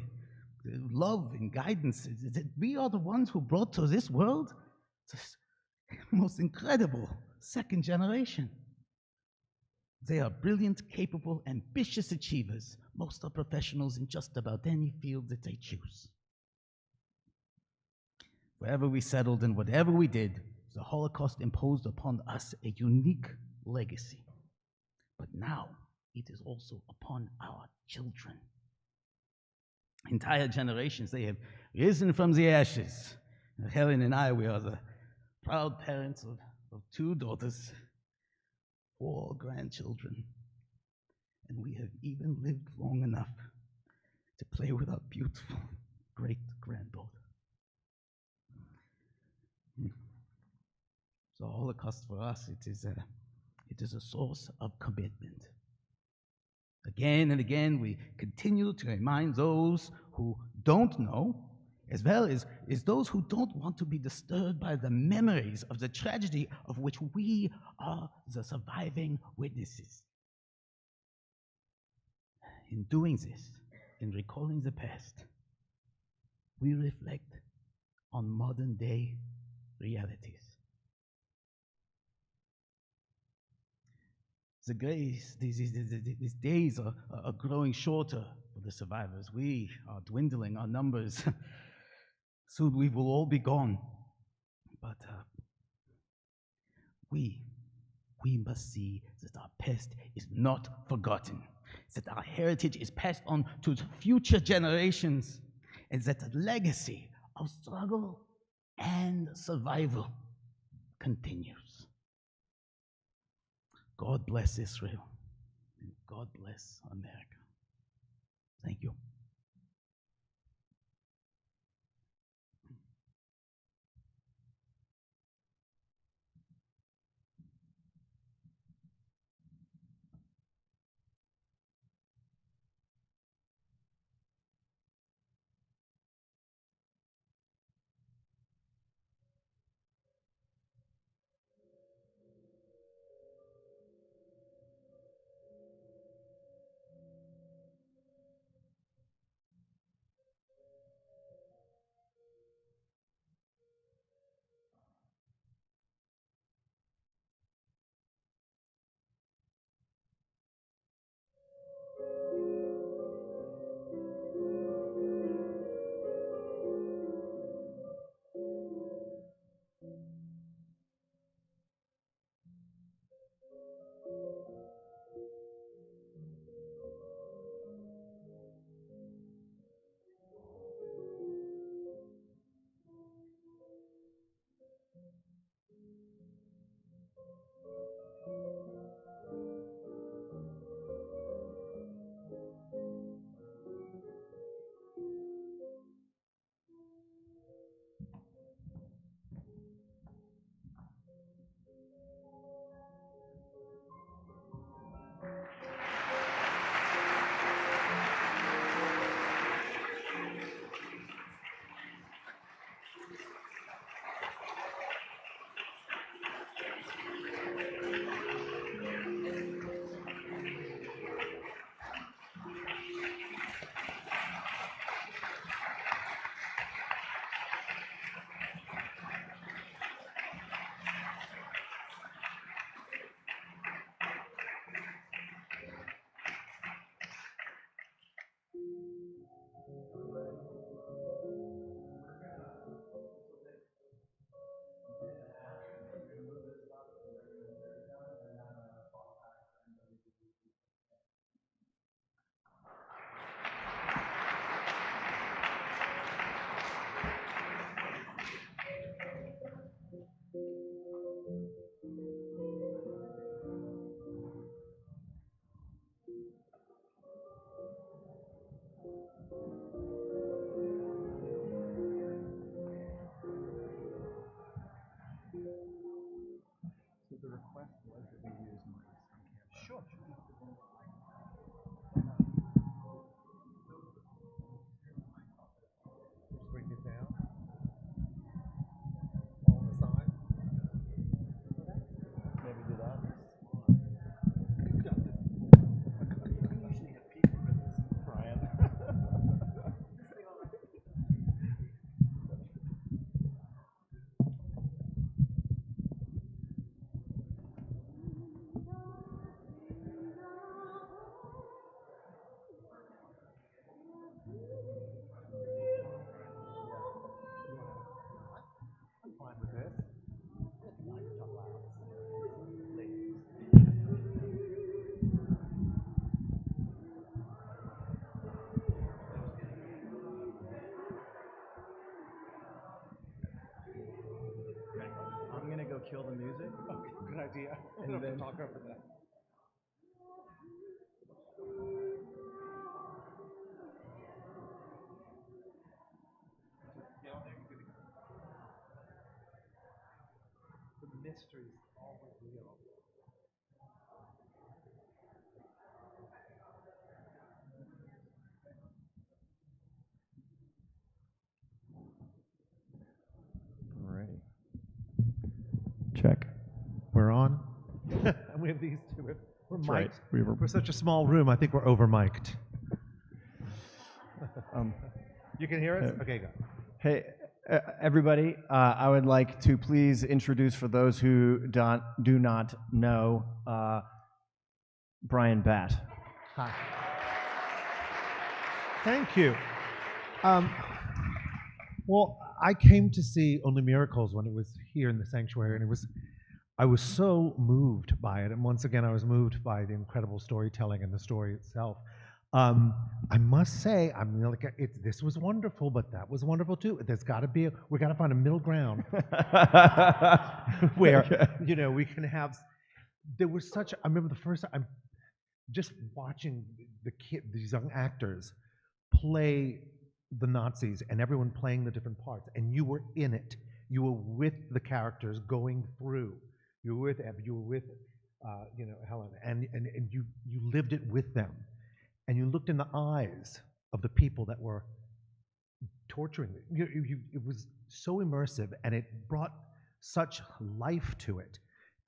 love and guidance, that we are the ones who brought to this world this most incredible second generation? They are brilliant, capable, ambitious achievers. Most are professionals in just about any field that they choose. Wherever we settled and whatever we did, the Holocaust imposed upon us a unique legacy. But now it is also upon our children. Entire generations, they have risen from the ashes. Helen and I, we are the proud parents of 2 daughters, 4 grandchildren, and we have even lived long enough to play with our beautiful great-granddaughter. The Holocaust for us, it is a source of commitment. Again and again, we continue to remind those who don't know, as well as those who don't want to be disturbed by the memories of the tragedy of which we are the surviving witnesses. In doing this, in recalling the past, we reflect on modern-day realities. These days are growing shorter for the survivors. We are dwindling our numbers. Soon we will all be gone. But we must see that our past is not forgotten, that our heritage is passed on to the future generations, and that the legacy of struggle and survival continues. God bless Israel, and God bless America. Thank you. idea. We don't have to talk over that. The mystery's always real. Alrighty. Check. We're on. And we have these two. We're That's mic'd. right. We're such a small room. I think we're over mic'd. You can hear us? Okay, go. Hey, everybody, I would like to please introduce, for those who do not know, Brian Batt. Hi. Thank you. Well, I came to see Only Miracles when it was here in the sanctuary, and I was so moved by it. And once again, I was moved by the incredible storytelling and the story itself. I must say, this was wonderful, but that was wonderful too. There's got to be, we got to find a middle ground where, we can have, there was such, I remember the first time, just watching these young actors play the Nazis and everyone playing the different parts, and you were in it. You were with the characters going through. You were with Eb, you were with, Helen, and you lived it with them. And you looked in the eyes of the people that were torturing you. It was so immersive, and it brought such life to it.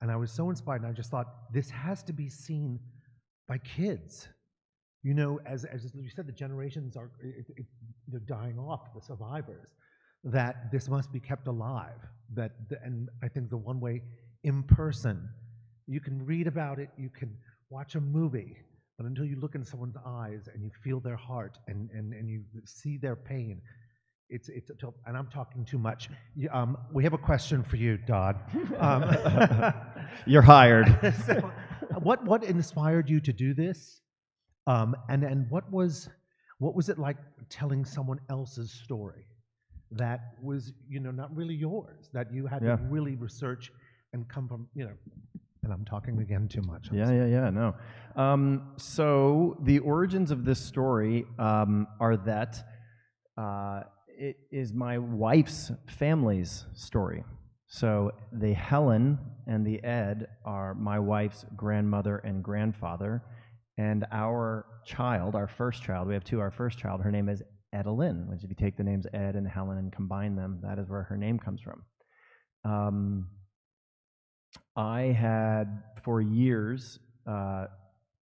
And I was so inspired, and I just thought, this has to be seen by kids. As you said, the generations they're dying off, the survivors, that this must be kept alive. And I think the one way, in person, you can read about it, you can watch a movie, but until you look into someone's eyes and you feel their heart and you see their pain, it's and I'm talking too much. We have a question for you, Dodd. You're hired. So, what inspired you to do this? And what was it like telling someone else's story that was not really yours, that you had to really research and come from And I'm talking again too much. No. So the origins of this story are that it is my wife's family's story. So the Helen and the Ed are my wife's grandmother and grandfather, and our child, our first child, we have two, our first child, her name is Edelyn, which if you take the names Ed and Helen and combine them, that is where her name comes from. I had, for years,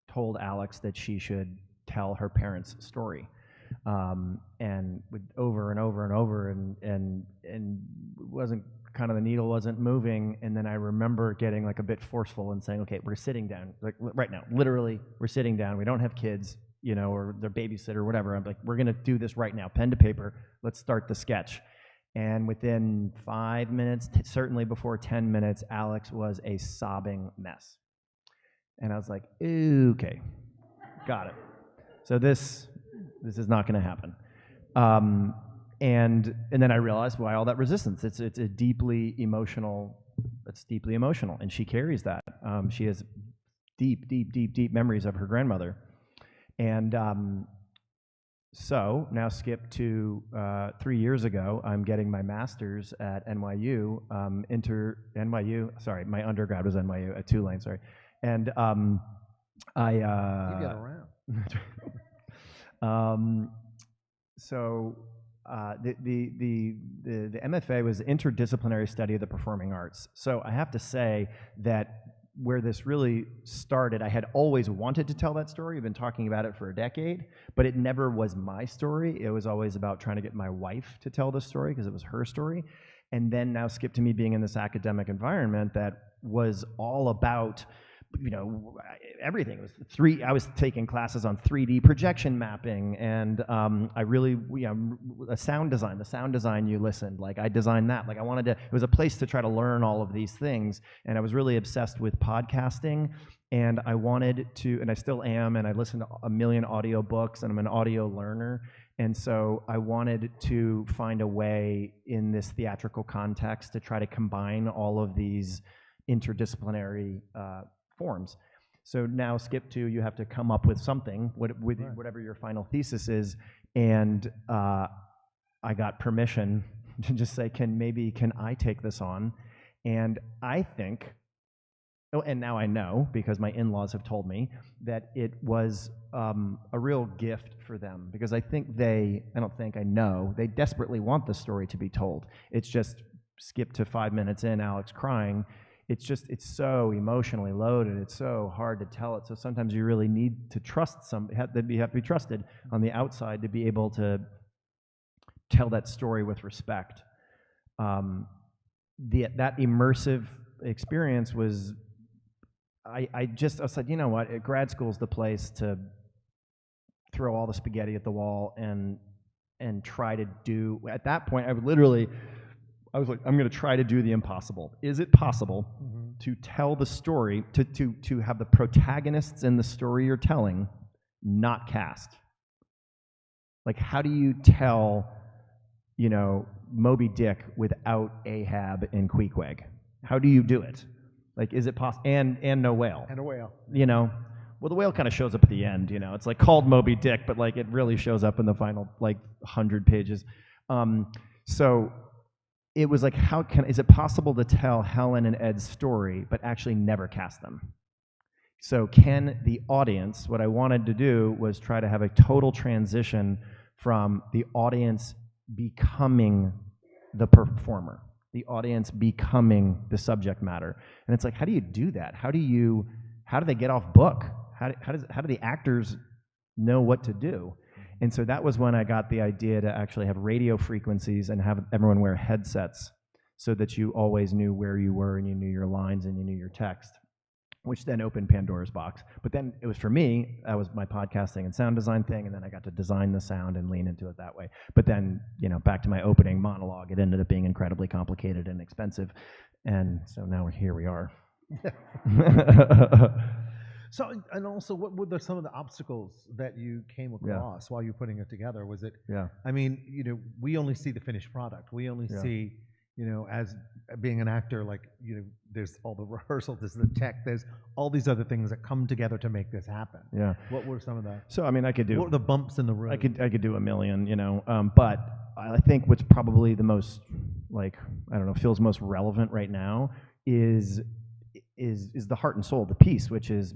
told Alex that she should tell her parents' story, and would over and over and over, and wasn't kind of, the needle wasn't moving. And then I remember getting like a bit forceful and saying, "Okay, we're sitting down, like right now, literally, we're sitting down. We don't have kids, or their babysitter or whatever. I'm like, we're gonna do this right now, pen to paper. Let's start the sketch." And within 5 minutes, certainly before 10 minutes, Alex was a sobbing mess. And I was like, okay, got it. So this is not going to happen. And then I realized why all that resistance. It's a deeply emotional. It's deeply emotional, and she carries that. She has deep memories of her grandmother, and. So now skip to 3 years ago. I'm getting my master's at NYU. Sorry, my undergrad was NYU at Tulane. Sorry, and you get around. So the MFA was interdisciplinary study of the performing arts. So I have to say that where this really started, I had always wanted to tell that story. I've been talking about it for a decade, but it never was my story. It was always about trying to get my wife to tell the story because it was her story. And then now skip to me being in this academic environment that was all about, everything. It was I was taking classes on 3D projection mapping, and I really, a sound design, the sound design you listened, like I designed that. Like it was a place to try to learn all of these things, and I was really obsessed with podcasting, and I wanted to, and I still am, and I listen to a million audiobooks, and I'm an audio learner, and so I wanted to find a way in this theatrical context to try to combine all of these interdisciplinary forms. So now skip to, you have to come up with something, whatever your final thesis is, and I got permission to just say, can I take this on? And I think, and now I know, because my in-laws have told me, that it was a real gift for them, because I know, they desperately want the story to be told. It's just, skip to 5 minutes in, Alex crying. It's so emotionally loaded. It's so hard to tell it. So sometimes you really need to trust you have to be trusted on the outside to be able to tell that story with respect. That immersive experience was, I said, you know what, grad school's the place to throw all the spaghetti at the wall and try to do, at that point, I was like, I'm going to try to do the impossible. Is it possible to tell the story, to have the protagonists in the story you're telling not cast? Like, how do you tell, Moby Dick without Ahab and Queequeg? How do you do it? Like, is it possible? And no whale. And a whale. Well, the whale kind of shows up at the end, It's like called Moby Dick, but like it really shows up in the final 100 pages. So it was like, is it possible to tell Helen and Ed's story, but actually never cast them? So can the audience, what I wanted to do was try to have a total transition from the audience becoming the performer, the audience becoming the subject matter. And it's like, how do you do that? How do they get off book? How do the actors know what to do? And so that was when I got the idea to actually have radio frequencies and have everyone wear headsets so that you always knew where you were and you knew your lines and you knew your text, which then opened Pandora's box. But then it was, for me, that was my podcasting and sound design thing, and then I got to design the sound and lean into it that way. But then, back to my opening monologue, it ended up being incredibly complicated and expensive. And so now here we are. So, and also, what were some of the obstacles that you came across while you're putting it together? Was it, I mean, we only see the finished product. We only see, as being an actor, there's all the rehearsal, there's the tech, there's all these other things that come together to make this happen. Yeah. What were some of the? So, I mean, I could do. What were the bumps in the road? I could do a million, but I think what's probably the most, feels most relevant right now is the heart and soul of the piece, which is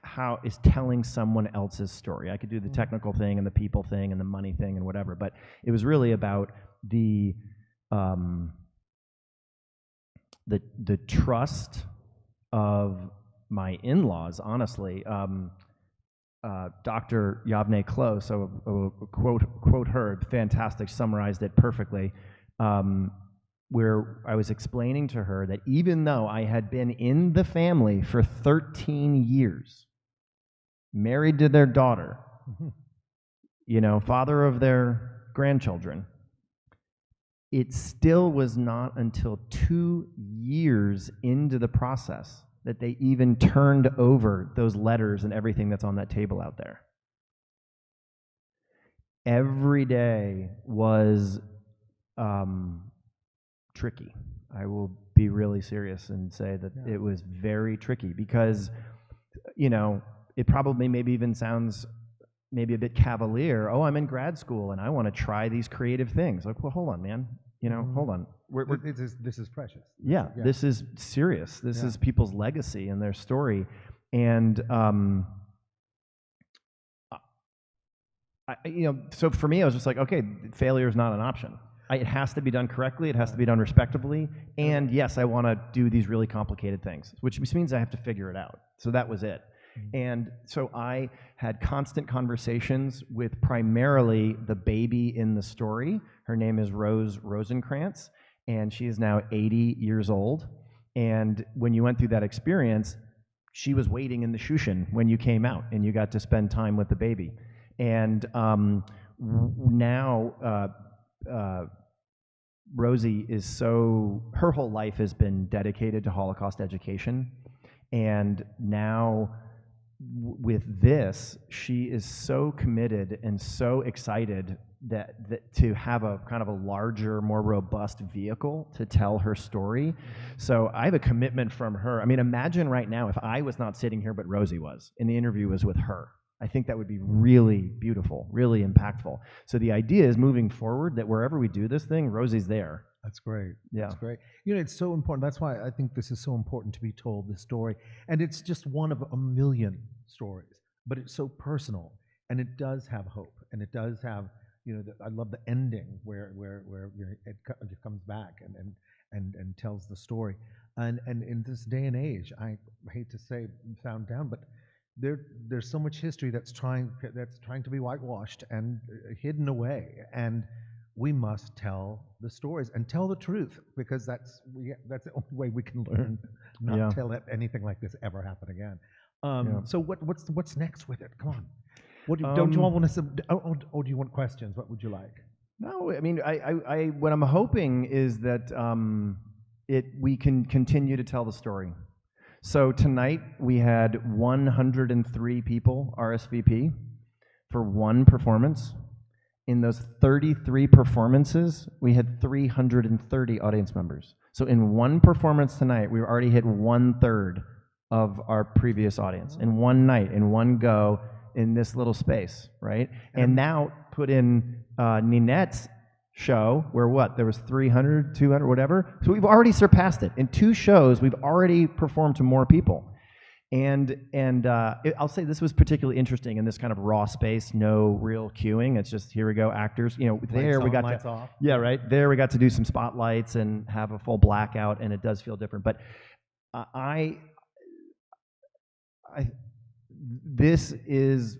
how is telling someone else's story. I could do the technical thing and the people thing and the money thing and whatever, but it was really about the trust of my in-laws, honestly. Dr. Yavne Klo, so quote her, fantastic, summarized it perfectly, where I was explaining to her that even though I had been in the family for 13 years, married to their daughter, father of their grandchildren, it still was not until 2 years into the process that they even turned over those letters and everything that's on that table out there. Every day was tricky. I will be really serious and say that it was very tricky because, it probably maybe even sounds maybe a bit cavalier. Oh, I'm in grad school and I want to try these creative things. Like, well, hold on, man. Hold on. This is precious. Yeah, this is serious. This is people's legacy and their story. And, so for me, I was just like, okay, failure is not an option. It has to be done correctly. It has to be done respectably. And yes, I want to do these really complicated things, which means I have to figure it out. So that was it. And so I had constant conversations with primarily the baby in the story. Her name is Rose Rosenkrantz, and she is now 80 years old. And when you went through that experience, she was waiting in the shushan when you came out, and you got to spend time with the baby. And now Rosie is her whole life has been dedicated to Holocaust education, and now with this, she is so committed and so excited that to have a kind of a larger, more robust vehicle to tell her story. So I have a commitment from her. I mean, imagine right now if I was not sitting here, but Rosie was, and the interview was with her. I think that would be really beautiful, really impactful. So the idea is moving forward that wherever we do this thing, Rosie's there. That's great. Yeah. That's great. You know, it's so important. That's why I think this is so important to be told, this story. And it's just one of a million stories, but it's so personal, and it does have hope, and it does have, you know, I love the ending where you know, it comes back and tells the story. And in this day and age, I hate to say found down, but there's so much history that's trying to be whitewashed and hidden away, and we must tell the stories and tell the truth, because that's the only way we can learn not to let anything like this ever happen again. So what's next with it? Come on. Don't you all want to? Do you want questions? What would you like? No, I mean, I what I'm hoping is that we can continue to tell the story. So tonight we had 103 people RSVP for one performance. In those 33 performances, we had 330 audience members. So in one performance tonight, we already hit 1/3 of our previous audience in one night, in one go, in this little space, right? And now put in Ninette's show, where there was 300, 200, whatever. So we've already surpassed it. In 2 shows, we've already performed to more people. And I'll say this was particularly interesting in this kind of raw space, no real cueing. It's just, here we go, actors. You know, there we got lights off. Yeah, right. There we got to do some spotlights and have a full blackout, and it does feel different. But this is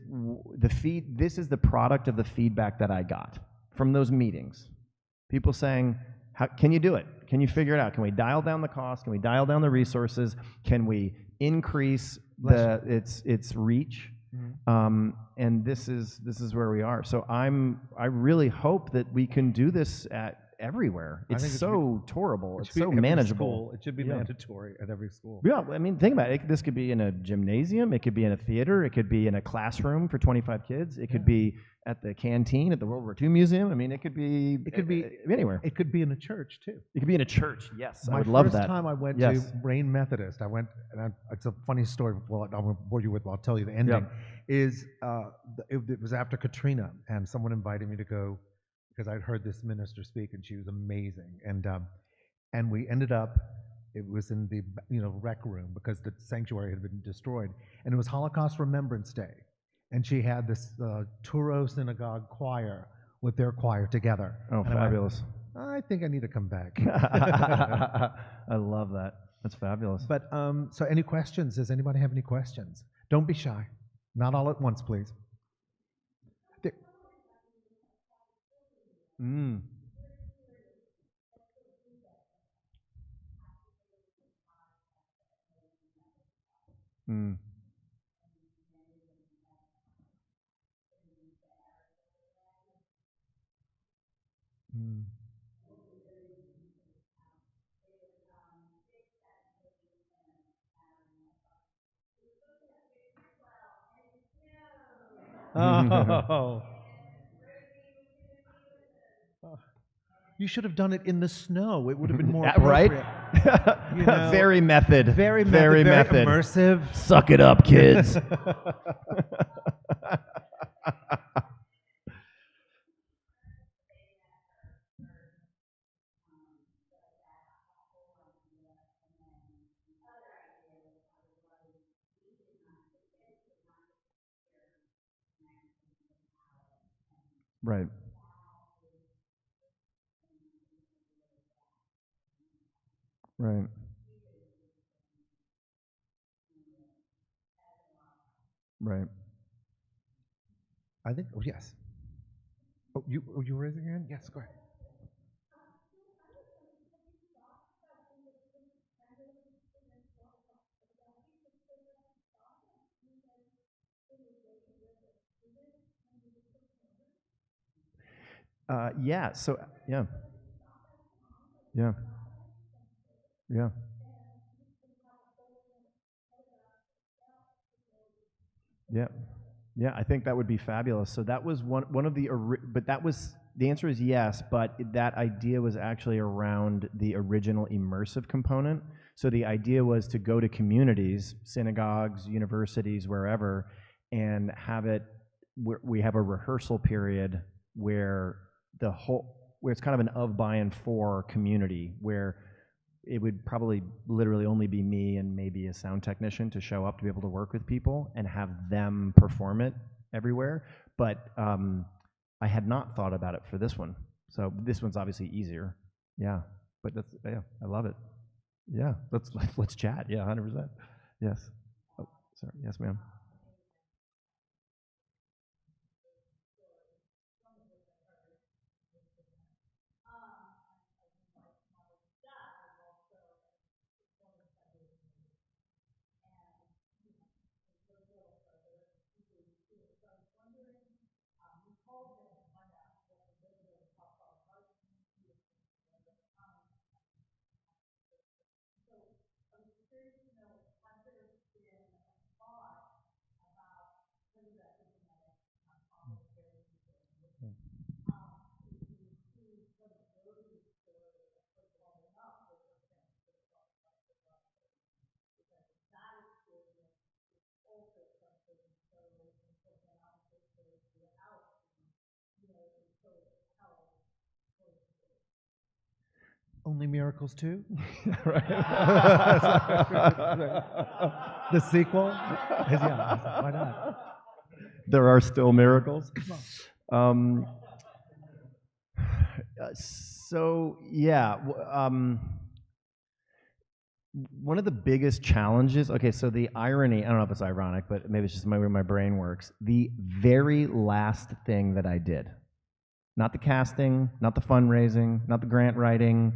the product of the feedback that I got from those meetings. People saying, can you do it? Can you figure it out? Can we dial down the cost? Can we dial down the resources? Can we increase its reach? Mm-hmm. And this is where we are. So I really hope that we can do this everywhere. It's so tolerable. It's so manageable. It should be mandatory at every school. Yeah, I mean, think about it. This could be in a gymnasium. It could be in a theater. It could be in a classroom for 25 kids. It could be at the canteen at the World War II Museum. I mean, it could be anywhere. It could be in a church too. It could be in a church. Yes, I would love that. My first time I went to Rain Methodist, I went, and it's a funny story. Well, I won't bore you with. I'll tell you the ending. Is it was after Katrina, and someone invited me to go because I'd heard this minister speak, and she was amazing. And we ended up. It was in the rec room because the sanctuary had been destroyed, and it was Holocaust Remembrance Day. And she had this Touro Synagogue choir with their choir together. Oh, and fabulous. I think I need to come back. I love that. That's fabulous. But so any questions? Does anybody have any questions? Don't be shy. Not all at once, please. There. Mm. Mm. Mm. Oh. You should have done it in the snow. It would have been more appropriate. Right? Very method. Very immersive. Suck it up, kids. Right. Right. Right. I think. Oh yes. Oh, you were raising your hand? Yes, go ahead. Yeah. So yeah. Yeah. Yeah. Yeah, yeah, I think that would be fabulous. So that was one of the, but that was, the answer is yes, but that idea was actually around the original immersive component. So the idea was to go to communities, synagogues, universities, wherever, and have it, we have a rehearsal period where where it's kind of an of, by, and for community, where it would probably literally only be me and maybe a sound technician to show up to be able to work with people and have them perform it everywhere. But I had not thought about it for this one. So this one's obviously easier. Yeah, but that's, yeah, I love it. Yeah, let's chat. Yeah, 100%. Yes. Oh, sorry. Yes, ma'am. Only Miracles 2? Right. The sequel? Yeah, why not? There are still miracles. Um, so yeah, one of the biggest challenges. Okay, so the irony. I don't know if it's ironic, but maybe it's just the way my brain works. The very last thing that I did, not the casting, not the fundraising, not the grant writing,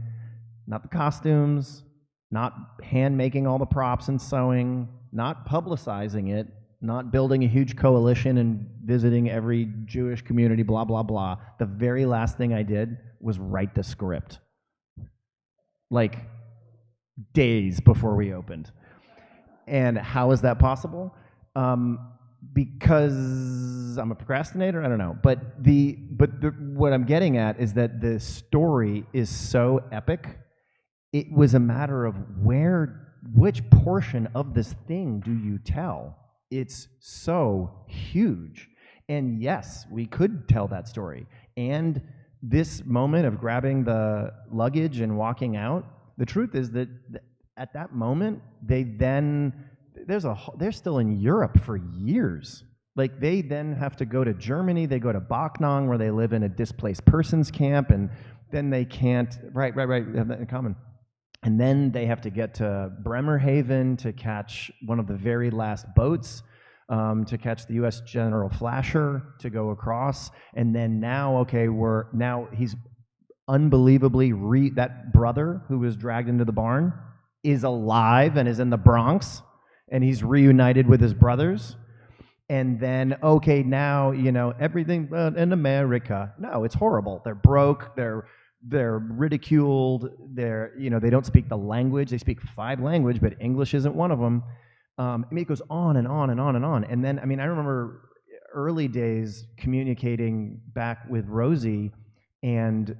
not the costumes, not hand making all the props and sewing, not publicizing it, not building a huge coalition and visiting every Jewish community, blah, blah, blah. The very last thing I did was write the script. Like days before we opened. And how is that possible? Because I'm a procrastinator, I don't know. But what I'm getting at is that the story is so epic. It was a matter of which portion of this thing do you tell? It's so huge. And yes, we could tell that story. And this moment of grabbing the luggage and walking out, the truth is that at that moment, they're still in Europe for years. Like they then have to go to Germany, they go to Bachnang where they live in a displaced persons camp, and then they can't, right, they have that in common. And then they have to get to Bremerhaven to catch one of the very last boats, to catch the U.S. General Flasher to go across. And then now, okay, he's unbelievably, that brother who was dragged into the barn is alive and is in the Bronx, and he's reunited with his brothers. And then, okay, now, everything in America. No, it's horrible. They're broke, they're ridiculed, they don't speak the language. They speak 5 languages, but English isn't one of them. It goes on and on and on and on. And then, I remember early days communicating back with Rosie, and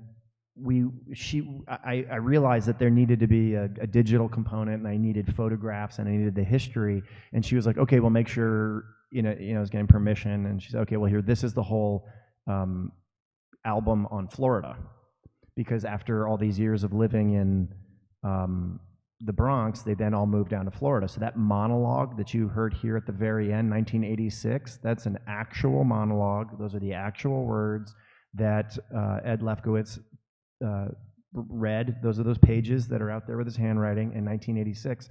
I realized that there needed to be a digital component, and I needed photographs, and I needed the history. And she was like, okay, well, make sure, I was getting permission. And she said, okay, well, here, this is the whole album on Florida. Because after all these years of living in the Bronx, they then all moved down to Florida. So that monologue that you heard here at the very end, 1986, that's an actual monologue. Those are the actual words that Ed Lefkowitz read. Those are those pages that are out there with his handwriting in 1986.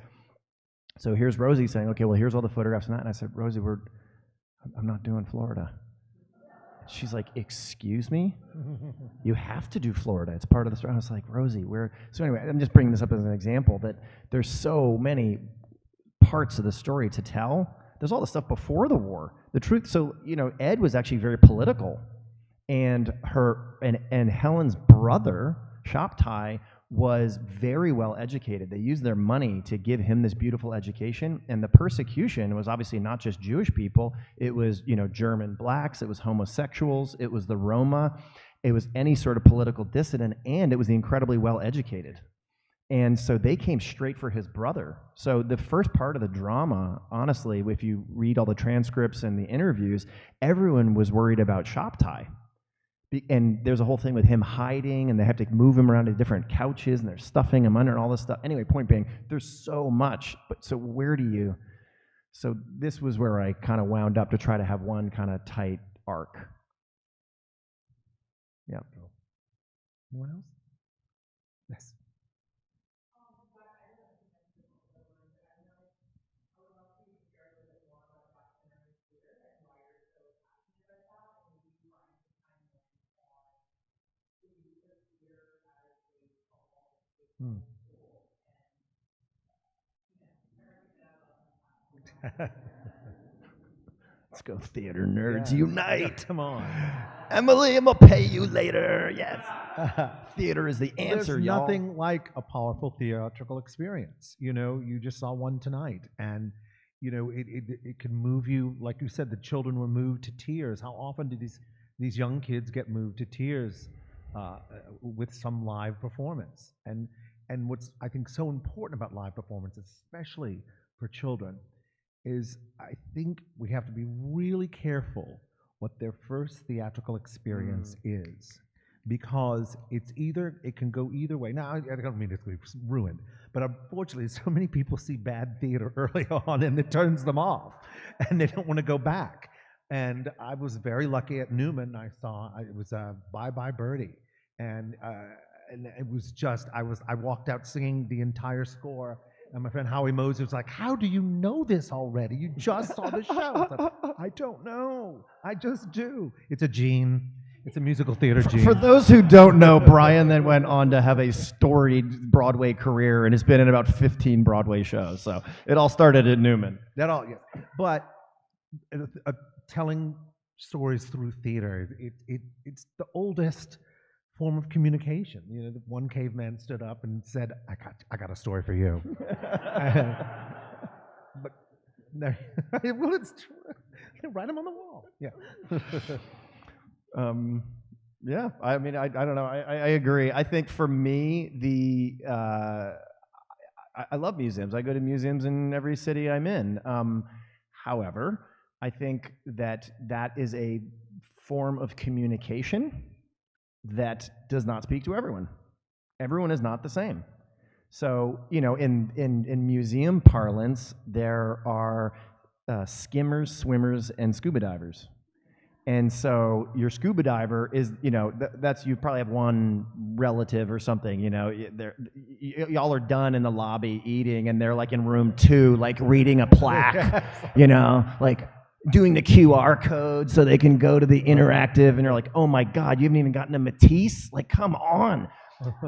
So here's Rosie saying, okay, well, here's all the photographs and that. And I said, Rosie, I'm not doing Florida. She's like, excuse me? You have to do Florida. It's part of the story. I was like, Rosie, so anyway, I'm just bringing this up as an example that there's so many parts of the story to tell. There's all the stuff before the war. The truth, so, Ed was actually very political. And Helen's brother, Shoptai, was very well educated. They used their money to give him this beautiful education, and the persecution was obviously not just Jewish people. It was, German blacks, it was homosexuals, it was the Roma, it was any sort of political dissident, and it was the incredibly well educated. And so they came straight for his brother. So the first part of the drama, honestly, if you read all the transcripts and the interviews, everyone was worried about Shabtai. And there's a whole thing with him hiding, and they have to move him around to different couches, and they're stuffing him under and all this stuff. Anyway, point being, there's so much. But so so this was where I kind of wound up to try to have one kind of tight arc. Yeah. Anyone else? Yes. Hmm. Let's go, theater nerds unite. Come on. Emily, I'm going to pay you later. Yes. Theater is the answer, There's y'all. nothing like a powerful theatrical experience. You just saw one tonight, and it can move you. Like you said, the children were moved to tears. How often do these young kids get moved to tears with some live performance? And what's, I think, so important about live performance, especially for children, is I think we have to be really careful what their first theatrical experience is, because it can go either way. Now, I don't mean it's going to be ruined, but unfortunately, so many people see bad theater early on, and it turns them off, and they don't want to go back. And I was very lucky at Newman. It was Bye Bye Birdie, and it was just, I walked out singing the entire score, and my friend Howie Moses was like, "How do you know this already? You just saw the show." I was like, "I don't know. I just do." It's a gene. It's a musical theater gene. For those who don't know, Brian then went on to have a storied Broadway career and has been in about 15 Broadway shows. So it all started at Newman. Yeah. But telling stories through theater, it's the oldest form of communication. The one caveman stood up and said, I got a story for you. But no, well, it's true. Write them on the wall. Yeah. Yeah, I mean, I don't know. I agree. I think for me, I love museums. I go to museums in every city I'm in. However, I think that is a form of communication that does not speak to everyone. Everyone is not the same. So, in museum parlance, there are skimmers, swimmers, and scuba divers. And so your scuba diver is, that's, you probably have one relative or something, y'all are done in the lobby eating, and they're like in room 2, like reading a plaque, like doing the QR code so they can go to the interactive, and you're like, oh my God, you haven't even gotten a Matisse? Like, come on.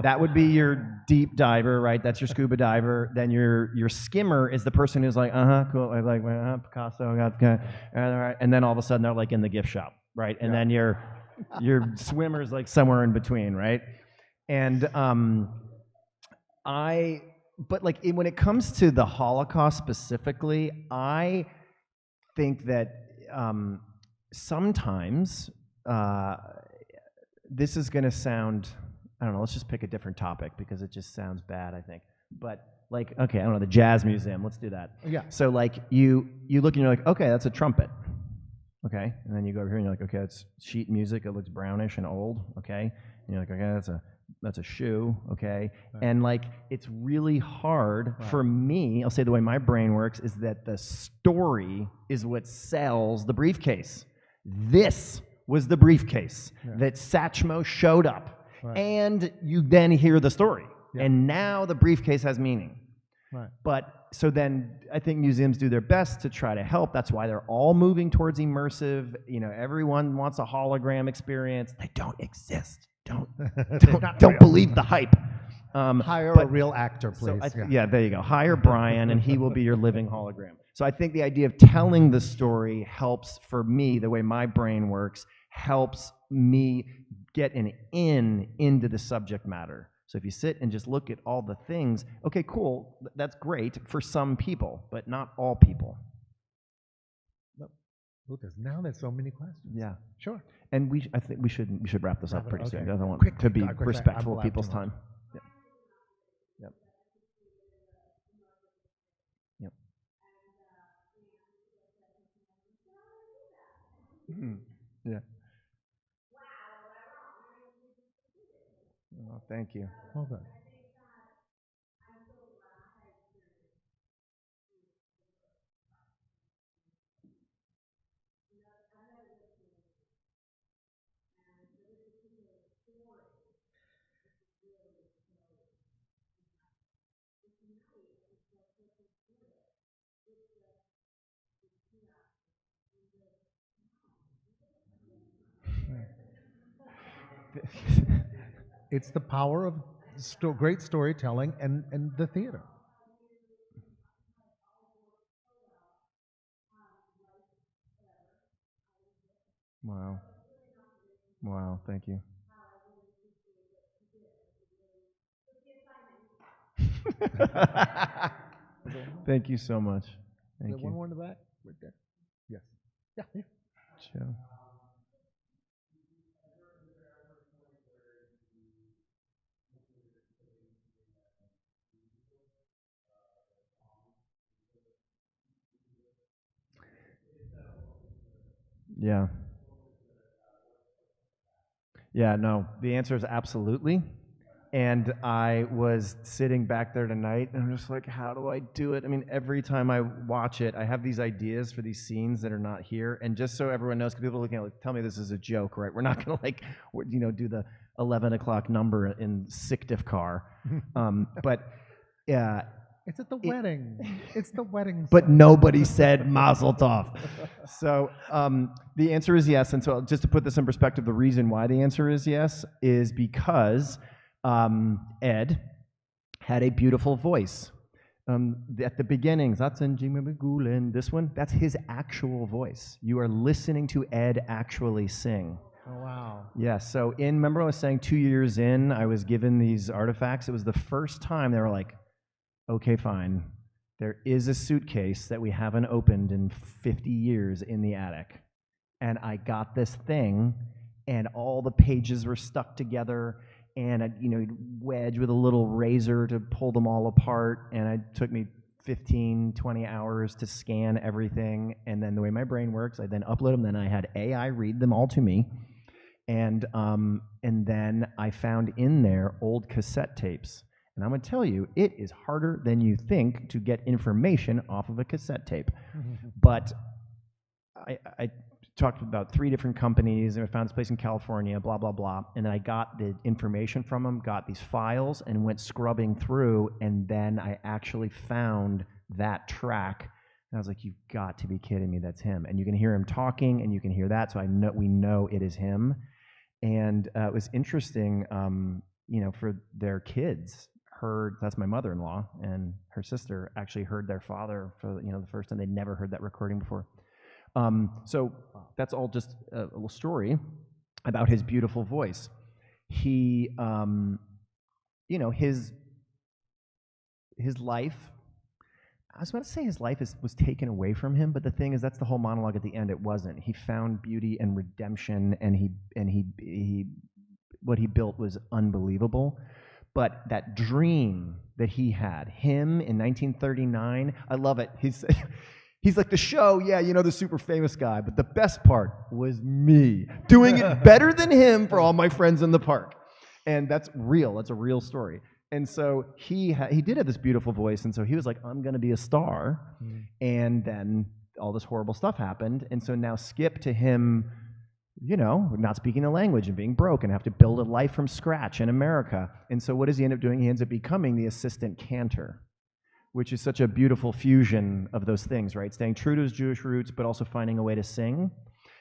That would be your deep diver, right? That's your scuba diver. Then your skimmer is the person who's like, cool, I like Picasso, and then all of a sudden they're like in the gift shop, right? And then your swimmer's like somewhere in between, right? And but like when it comes to the Holocaust specifically, I think that sometimes this is going to sound, I don't know, let's just pick a different topic because it just sounds bad, I think. But like, okay, I don't know, the Jazz Museum, let's do that. Yeah. So like you look and you're like, okay, that's a trumpet. Okay. And then you go over here and you're like, okay, it's sheet music, it looks brownish and old. Okay. And you're like, okay, that's a shoe. Okay. Right. And like, it's really hard for me, I'll say the way my brain works, is that the story is what sells the briefcase. This was the briefcase that Satchmo showed up. Right. And you then hear the story. Yeah. And now the briefcase has meaning. Right. But so then I think museums do their best to try to help. That's why they're all moving towards immersive. Everyone wants a hologram experience. They don't exist. Don't believe the hype. Hire a real actor, please. So there you go. Hire Brian, and he will be your living hologram. So I think the idea of telling the story helps, for me, the way my brain works, helps me get an into the subject matter. So if you sit and just look at all the things, okay, cool, that's great for some people, but not all people. Look, now there's so many questions. Yeah, Sure. and I think we should wrap this up Wrap it- pretty okay. soon. I don't want Quick, to be quick, quick, respectful I'm of people's laughing. time. Yep. Yep. Yep. Yeah. Oh, thank you. Well done. It's the power of great storytelling and the theater. Wow. Wow, thank you. Thank you so much. Thank One you. more in the back? Right there. Yes. Yeah. Yeah. Joe. Yeah. Yeah, no, the answer is absolutely. And I was sitting back there tonight, and I'm just like, how do I do it? I mean, every time I watch it, I have these ideas for these scenes that are not here. And just so everyone knows, because people are looking at like, tell me this is a joke, right? We're not going to like, do the 11 o'clock number in sick diff car. But yeah. It's at the wedding. It's the wedding. But song. nobody said Mazel Tov. So the answer is yes. And so just to put this in perspective, the reason why the answer is yes is because Ed had a beautiful voice. At the beginnings, this one, that's his actual voice. You are listening to Ed actually sing. Oh, wow. Yeah, so remember I was saying 2 years in, I was given these artifacts. It was the first time they were like, okay, fine. There is a suitcase that we haven't opened in 50 years in the attic. And I got this thing, and all the pages were stuck together, and I, wedge with a little razor to pull them all apart, and it took me 15, 20 hours to scan everything. And then the way my brain works, I then upload them, then I had AI read them all to me. And then I found in there old cassette tapes. And I'm going to tell you, it is harder than you think to get information off of a cassette tape. But I talked about 3 different companies, and I found this place in California, blah, blah, blah. And then I got the information from them, got these files, and went scrubbing through, and then I actually found that track. And I was like, you've got to be kidding me, that's him. And you can hear him talking, and you can hear that, so we know it is him. And it was interesting, for their kids. That's my mother-in-law, and her sister actually heard their father for the first time. They'd never heard that recording before. So that's all just a little story about his beautiful voice. He, his life. I was about to say his life was taken away from him, but the thing is, that's the whole monologue at the end. It wasn't. He found beauty and redemption, and he what he built was unbelievable. But that dream that he had, him in 1939, I love it. He's like, the show, yeah, the super famous guy, but the best part was me doing it better than him for all my friends in the park. And that's real. That's a real story. And so he did have this beautiful voice, and so he was like, I'm going to be a star. And then all this horrible stuff happened. And so now skip to him, not speaking the language and being broke and have to build a life from scratch in America. And so what does he end up doing? He ends up becoming the assistant cantor, which is such a beautiful fusion of those things, right? Staying true to his Jewish roots, but also finding a way to sing.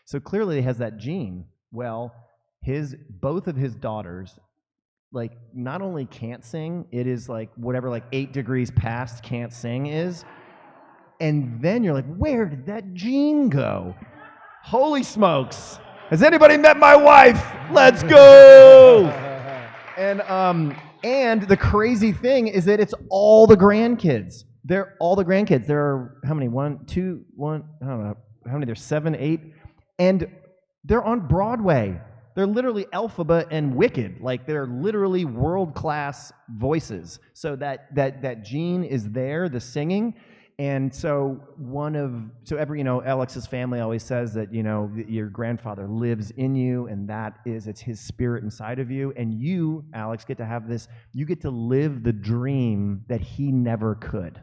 So clearly he has that gene. Well, both of his daughters, not only can't sing, it is whatever 8 degrees past can't sing is. And then you're like, where did that gene go? Holy smokes. Has anybody met my wife? Let's go! And the crazy thing is that it's all the grandkids. They're all the grandkids. There are how many? One, two, one. I don't know how many. There's 7, 8, and they're on Broadway. They're literally Elphaba and Wicked. Like they're literally world-class voices. So that gene is there, the singing. And so every, Alex's family always says that, your grandfather lives in you, and it's his spirit inside of you. And you, Alex, get to have this, you get to live the dream that he never could.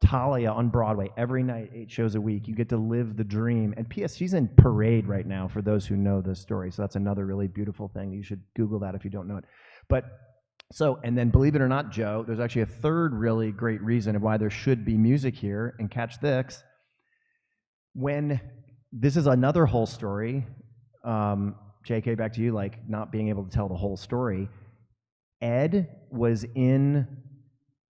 Talia on Broadway, every night, 8 shows a week. You get to live the dream. And P.S., she's in Parade right now, for those who know the story. So that's another really beautiful thing. You should Google that if you don't know it. And then believe it or not, Joe, there's actually a third really great reason of why there should be music here. And catch this. This is another whole story, JK, back to you, like not being able to tell the whole story. Ed was in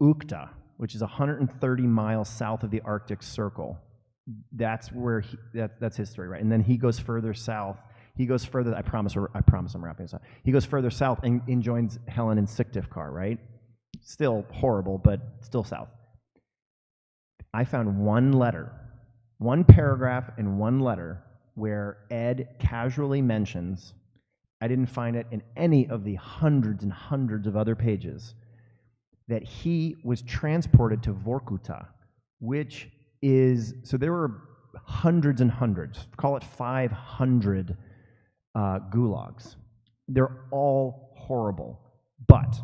Ukta, which is 130 miles south of the Arctic Circle. That's where that's his story, right? And then he goes further south. He goes further. I promise I'm wrapping this up. He goes further south and joins Helen in Syktyvkar, right? Still horrible, but still south. I found one paragraph in one letter where Ed casually mentions, I didn't find it in any of the hundreds and hundreds of other pages, that he was transported to Vorkuta, which is, so there were hundreds and hundreds, call it 500 gulags. They're all horrible, but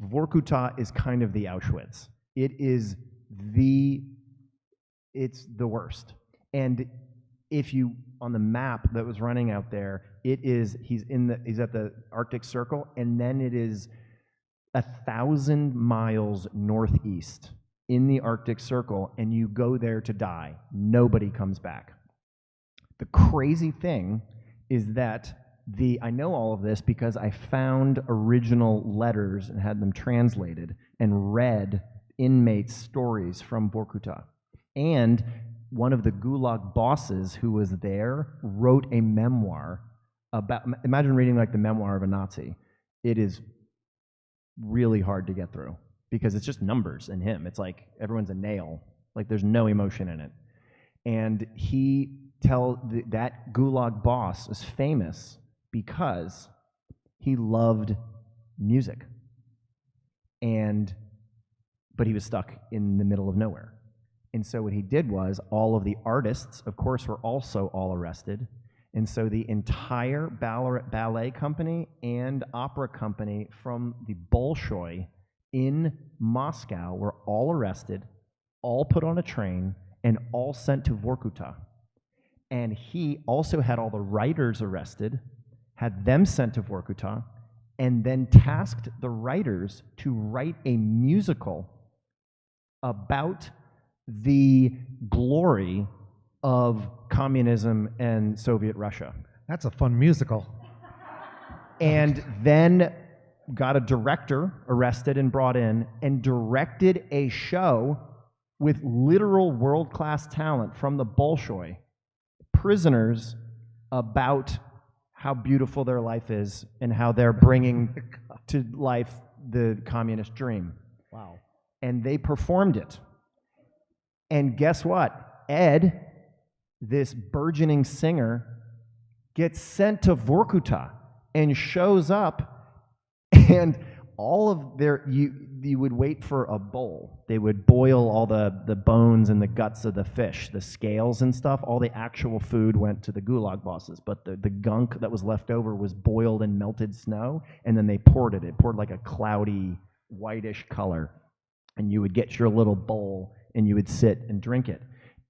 Vorkuta is kind of the Auschwitz. It's the worst. And if you, on the map that was running out there, he's at the Arctic Circle, and then it is 1,000 miles northeast in the Arctic Circle, and you go there to die. Nobody comes back. The crazy thing is that I know all of this because I found original letters and had them translated and read inmates' stories from Vorkuta. And one of the Gulag bosses who was there wrote a memoir about, imagine reading like the memoir of a Nazi. It is really hard to get through because it's just numbers in him. It's like everyone's a nail. Like there's no emotion in it. And that Gulag boss is famous because he loved music. But he was stuck in the middle of nowhere. And so what he did was all of the artists, of course, were also all arrested. And so the entire ballet company and opera company from the Bolshoi in Moscow were all arrested, all put on a train, and all sent to Vorkuta. And he also had all the writers arrested, had them sent to Vorkuta, and then tasked the writers to write a musical about the glory of communism and Soviet Russia. That's a fun musical. And then got a director arrested and brought in and directed a show with literal world-class talent from the Bolshoi, prisoners, about how beautiful their life is and how they're bringing to life the communist dream. Wow. And they performed it. And guess what? Ed, this burgeoning singer, gets sent to Vorkuta and shows up, and all of you would wait for a bowl. They would boil all the bones and the guts of the fish, the scales and stuff. All the actual food went to the Gulag bosses, but the gunk that was left over was boiled in melted snow, and then they poured it. It poured like a cloudy, whitish color, and you would get your little bowl, and you would sit and drink it.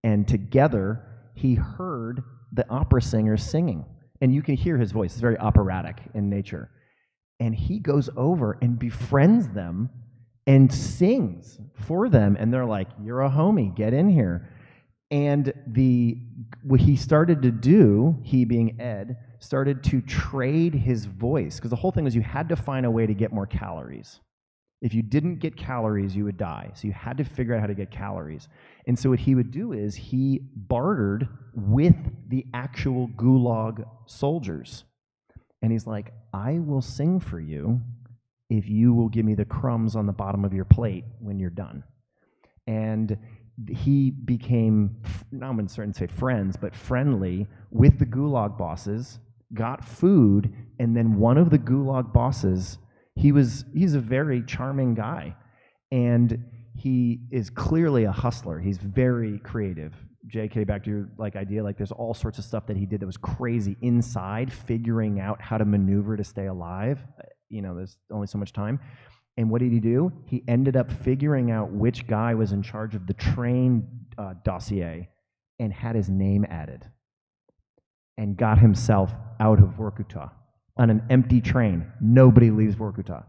And together, he heard the opera singer singing. And you can hear his voice. It's very operatic in nature. And he goes over and befriends them and sings for them. And they're like, you're a homie, get in here. And what he started to do, he being Ed, started to trade his voice. Because the whole thing was you had to find a way to get more calories. If you didn't get calories, you would die. So you had to figure out how to get calories. And so what he would do is he bartered with the actual gulag soldiers. And he's like, I will sing for you if you will give me the crumbs on the bottom of your plate when you're done. And he became, I'm going to say friends, but friendly with the gulag bosses, got food, and then one of the gulag bosses, he's a very charming guy, and he is clearly a hustler. He's very creative. JK, back to your idea, there's all sorts of stuff that he did that was crazy inside, figuring out how to maneuver to stay alive. There's only so much time. And what did he do? He ended up figuring out which guy was in charge of the train dossier and had his name added and got himself out of Vorkuta on an empty train. Nobody leaves Vorkuta.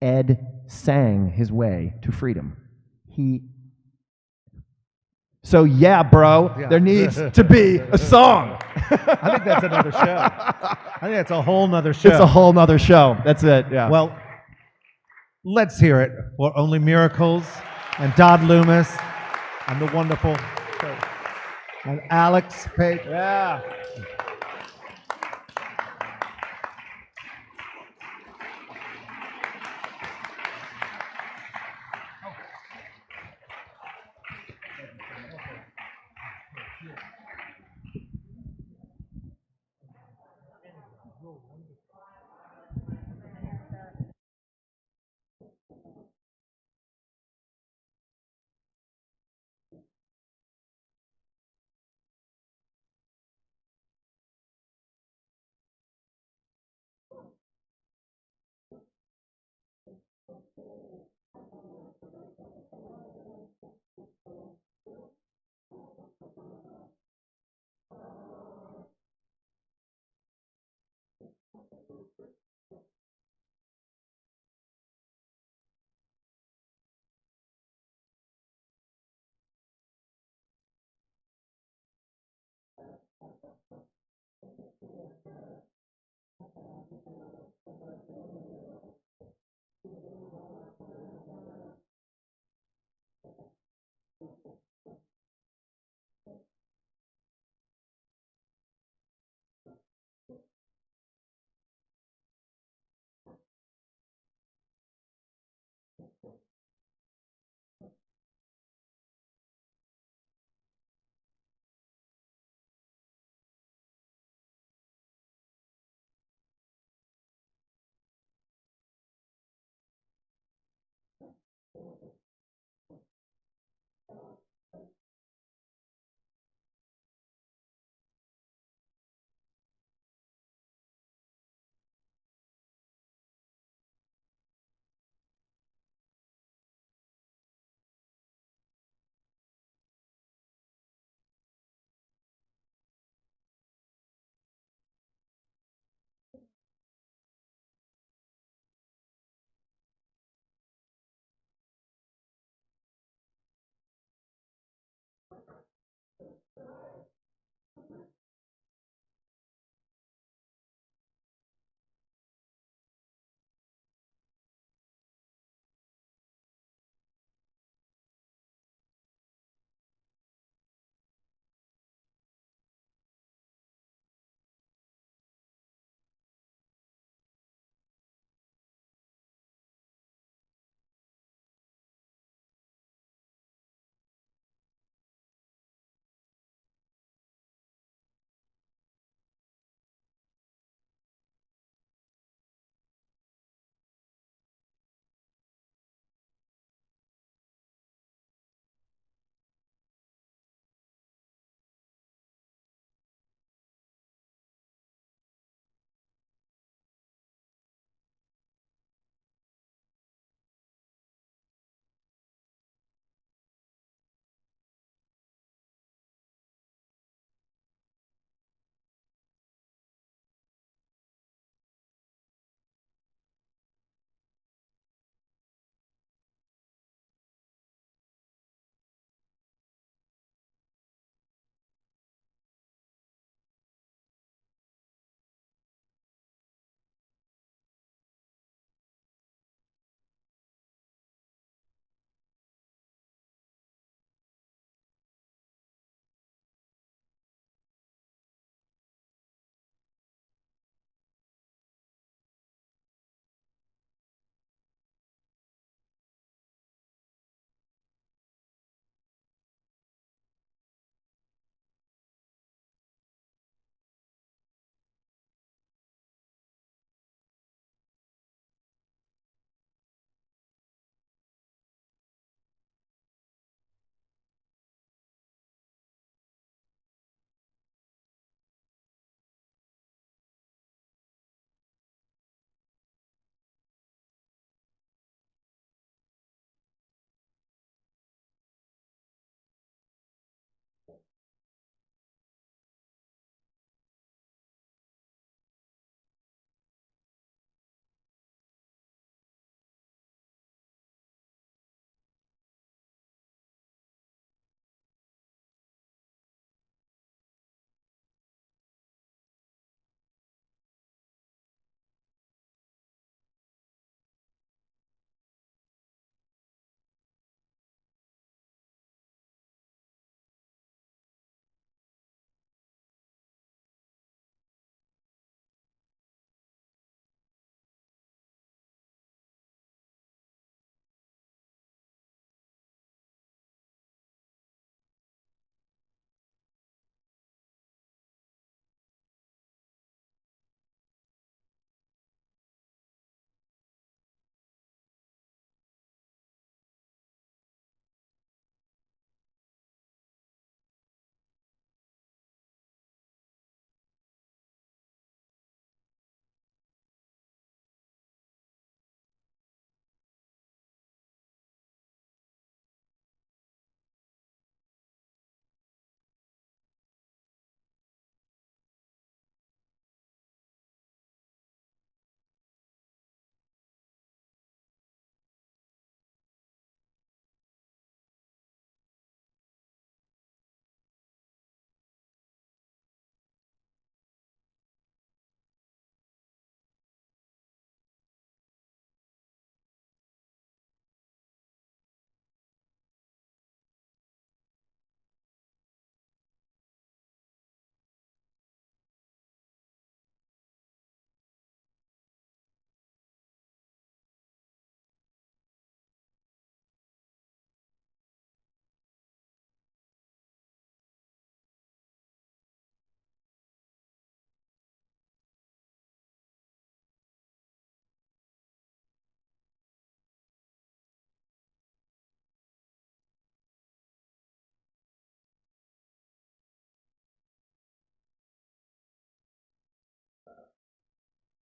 Ed sang his way to freedom. So yeah, bro, Yeah. there needs to be a song. I think that's another show. I think that's a whole nother show. It's a whole nother show. That's it, yeah. Well, let's hear it for Only Miracles and Dodd Loomis and the wonderful and Alex Page. yeah.